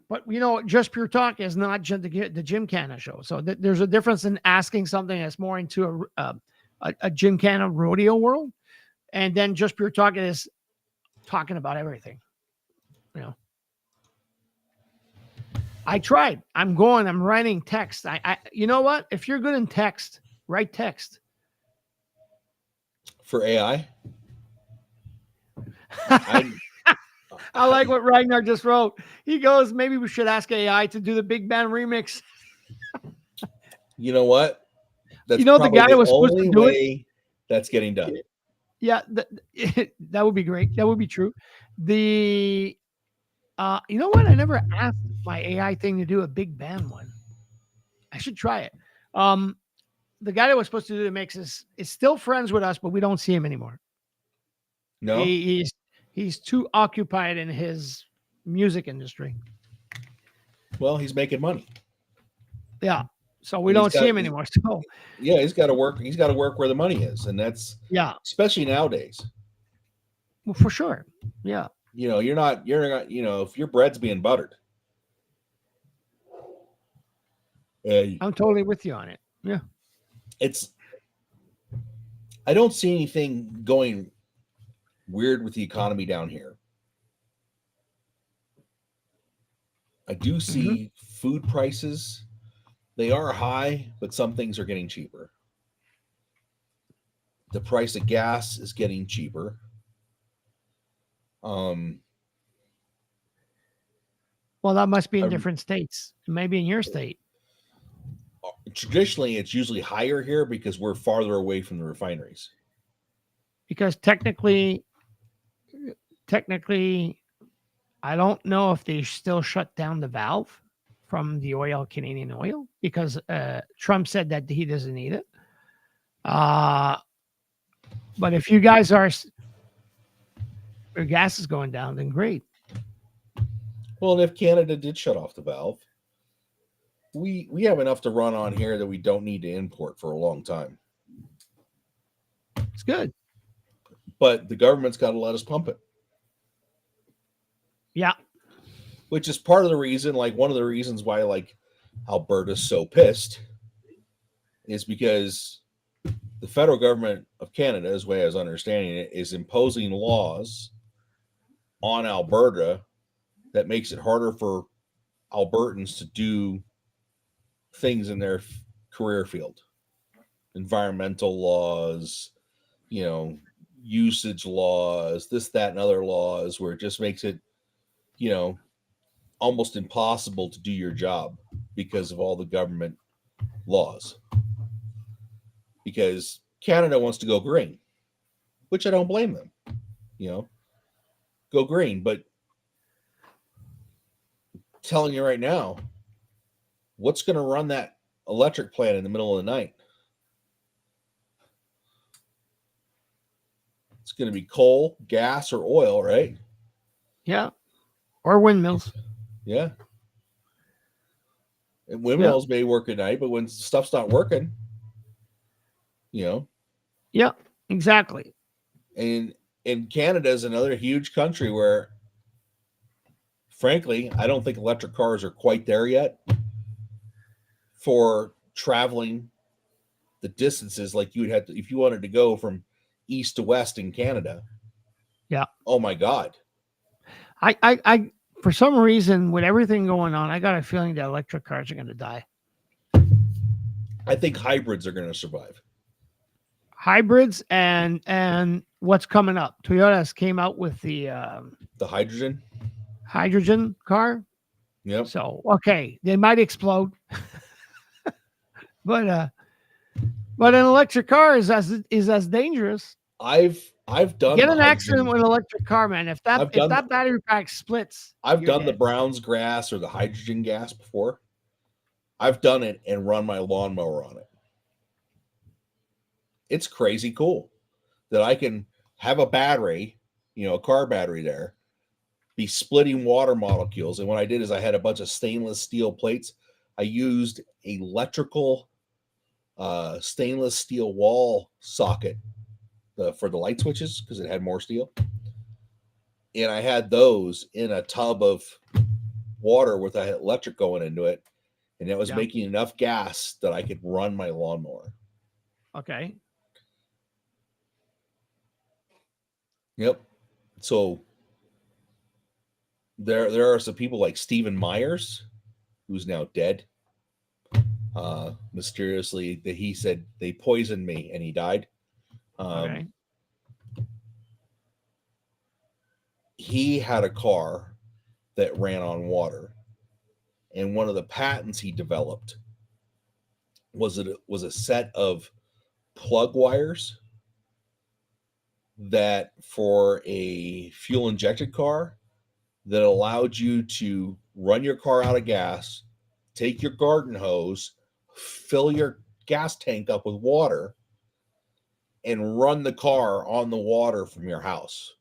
S2: But, Just Pure Talk is not the Jim Canna show. So there's a difference in asking something that's more into a a Gymkhana rodeo world, and then Just Pure Talk is talking about everything. You know, I tried. I'm writing text. You know what? If you're good in text, write text.
S3: For AI?
S2: I like what Ragnar just wrote. He goes, maybe we should ask AI to do the Big Band remix.
S3: You know what? That's
S2: the guy that was supposed to do it.
S3: That's getting done.
S2: Yeah, that would be great. That would be true. You know what? I never asked my AI thing to do a Big Band one. I should try it. The guy that was supposed to do the mix is still friends with us, but we don't see him anymore.
S3: No,
S2: he's too occupied in his music industry.
S3: Well, he's making money.
S2: Yeah, so we don't see him anymore. So
S3: yeah, he's got to work. He's got to work where the money is, and that's especially nowadays.
S2: Well, for sure. Yeah.
S3: You're not. If your bread's being buttered.
S2: I'm totally with you on it. Yeah.
S3: I don't see anything going weird with the economy down here. I do see food prices. They are high, but some things are getting cheaper. The price of gas is getting cheaper.
S2: Well, that must be in different states. Maybe in your state.
S3: Traditionally, it's usually higher here because we're farther away from the refineries.
S2: Because technically, I don't know if they still shut down the valve from the Canadian oil, because Trump said that he doesn't need it. But if you guys your gas is going down, then great.
S3: Well, and if Canada did shut off the valve, we have enough to run on here that we don't need to import for a long time.
S2: It's good.
S3: But the government's got to let us pump it.
S2: Yeah.
S3: Which is part of the reason, one of the reasons why, Alberta's so pissed is because the federal government of Canada, as way I was understanding it, is imposing laws on Alberta that makes it harder for Albertans to do things in their career field. Environmental laws, usage laws, this, that, and other laws, where it just makes it, almost impossible to do your job because of all the government laws. Because Canada wants to go green, which I don't blame them. Go green, but I'm telling you right now, what's going to run that electric plant in the middle of the night? It's going to be coal, gas, or oil, right?
S2: Yeah. Or windmills.
S3: Yeah. And windmills may work at night, but when stuff's not working, Yeah,
S2: exactly.
S3: And Canada is another huge country where, frankly, I don't think electric cars are quite there yet for traveling the distances like you would have to if you wanted to go from east to west in Canada.
S2: Yeah.
S3: Oh my God.
S2: I for some reason, with everything going on, I got a feeling that electric cars are going to die.
S3: I think hybrids are going to survive.
S2: Hybrids and what's coming up? Toyota's came out with the hydrogen car.
S3: Yep.
S2: So okay, they might explode, but an electric car is as dangerous.
S3: I've done
S2: get an accident with an electric car, man. If that battery pack splits,
S3: I've done the Brown's grass or the hydrogen gas before. I've done it and run my lawnmower on it. It's crazy cool that I can have a battery, a car battery there, be splitting water molecules. And what I did is I had a bunch of stainless steel plates. I used electrical stainless steel wall socket for the light switches because it had more steel. And I had those in a tub of water with a electric going into it. And it was making enough gas that I could run my lawnmower.
S2: Okay.
S3: Yep. So there are some people like Stephen Myers, who's now dead. Mysteriously, that he said they poisoned me and he died.
S2: Okay.
S3: He had a car that ran on water, and one of the patents he developed was a set of plug wires that for a fuel injected car that allowed you to run your car out of gas, take your garden hose, fill your gas tank up with water, and run the car on the water from your house.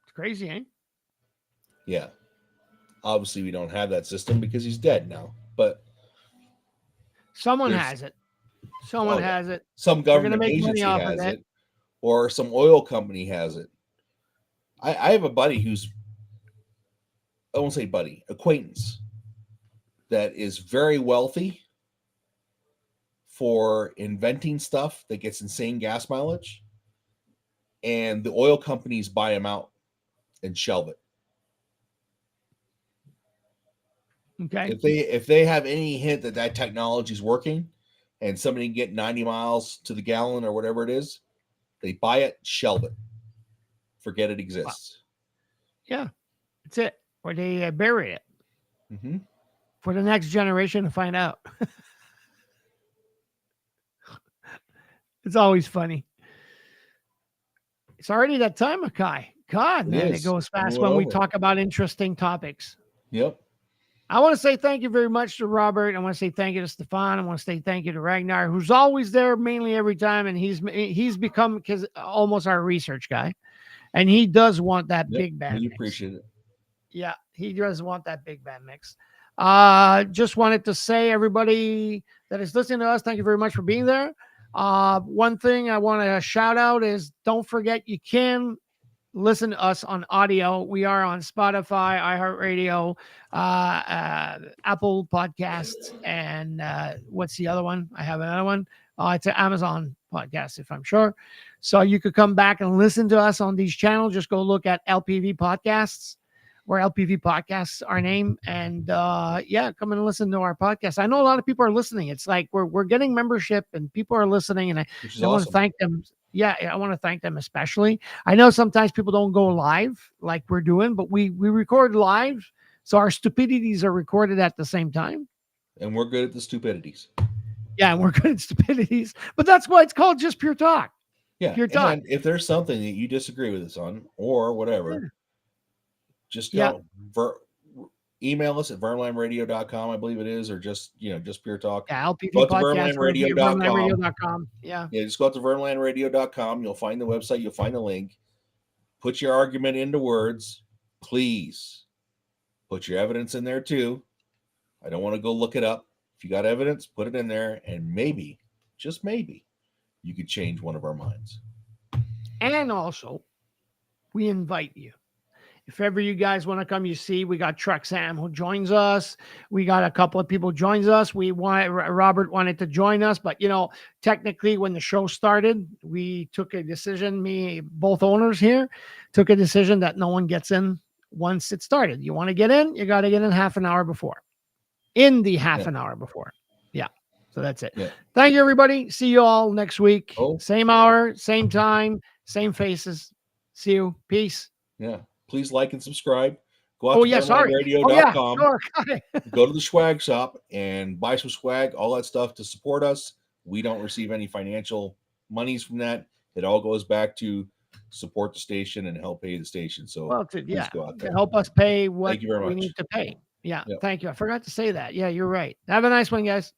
S2: It's crazy, eh?
S3: Yeah. Obviously, we don't have that system because he's dead now. But
S2: someone has it. Someone has it.
S3: Some
S2: They're gonna
S3: government
S2: make money
S3: agency
S2: off
S3: has
S2: of
S3: it, or some oil company has it. I have a buddy who's, I won't say buddy, acquaintance, that is very wealthy for inventing stuff that gets insane gas mileage, and the oil companies buy him out and shelve it.
S2: Okay.
S3: If they have any hint that that technology is working, and somebody can get 90 miles to the gallon or whatever it is, they buy it, shelve it, forget it exists.
S2: Yeah, that's it. Or they bury it
S3: Mm-hmm.
S2: for the next generation to find out. It's always funny. It's already that time, Akai. God, man, it goes fast when we talk about interesting topics.
S3: Yep.
S2: I want to say thank you very much to Robert. I want to say thank you to Stefan. I want to say thank you to Ragnar, who's always there mainly every time. And he's become almost our research guy. And he does want that big band mix.
S3: Appreciate it.
S2: Yeah, he does want that big band mix. Just wanted to say, everybody that is listening to us, thank you very much for being there. One thing I want to shout out is don't forget you can listen to us on audio. We are on Spotify, iHeartRadio, Apple Podcasts, and what's the other one? I have another one. It's an Amazon podcast, if I'm sure. So you could come back and listen to us on these channels. Just go look at LPV Podcasts, or LPV Podcasts, our name. And come and listen to our podcast. I know a lot of people are listening. It's like we're getting membership and people are listening, and I want to thank them. Yeah, I want to thank them especially. I know sometimes people don't go live like we're doing, but we record live. So our stupidities are recorded at the same time.
S3: And we're good at the stupidities.
S2: Yeah, and we're good at stupidities. But that's why it's called Just Pure Talk.
S3: Yeah.
S2: Pure Talk.
S3: And if there's something that you disagree with us on or whatever, just email us at vermlandradio.com, I believe it is, or just Pure Talk.
S2: Yeah, LPV Podcast, vermlandradio.com. Yeah.
S3: Yeah, just go out to vermlandradio.com. You'll find the website. You'll find the link. Put your argument into words. Please put your evidence in there too. I don't want to go look it up. If you got evidence, put it in there, and maybe, just maybe, you could change one of our minds. And
S2: also, we invite you. If ever you guys want to come, you see, we got Truck Sam who joins us. We got a couple of people joins us. Robert wanted to join us, but technically when the show started, we took a decision, both owners here took a decision that no one gets in once it started. You want to get in, you got to get in half an hour before. In the half an hour before. Yeah. So that's it. Yeah. Thank you, everybody. See you all next week. Same hour, same time, same faces. See you. Peace.
S3: Yeah. Please like and subscribe. Go out to vermlandradio.com. Go to the swag shop and buy some swag, all that stuff to support us. We don't receive any financial monies from that. It all goes back to support the station and help pay the station. So go out there.
S2: To help us pay what we need to pay. Yeah. Thank you. I forgot to say that. Yeah, you're right. Have a nice one, guys.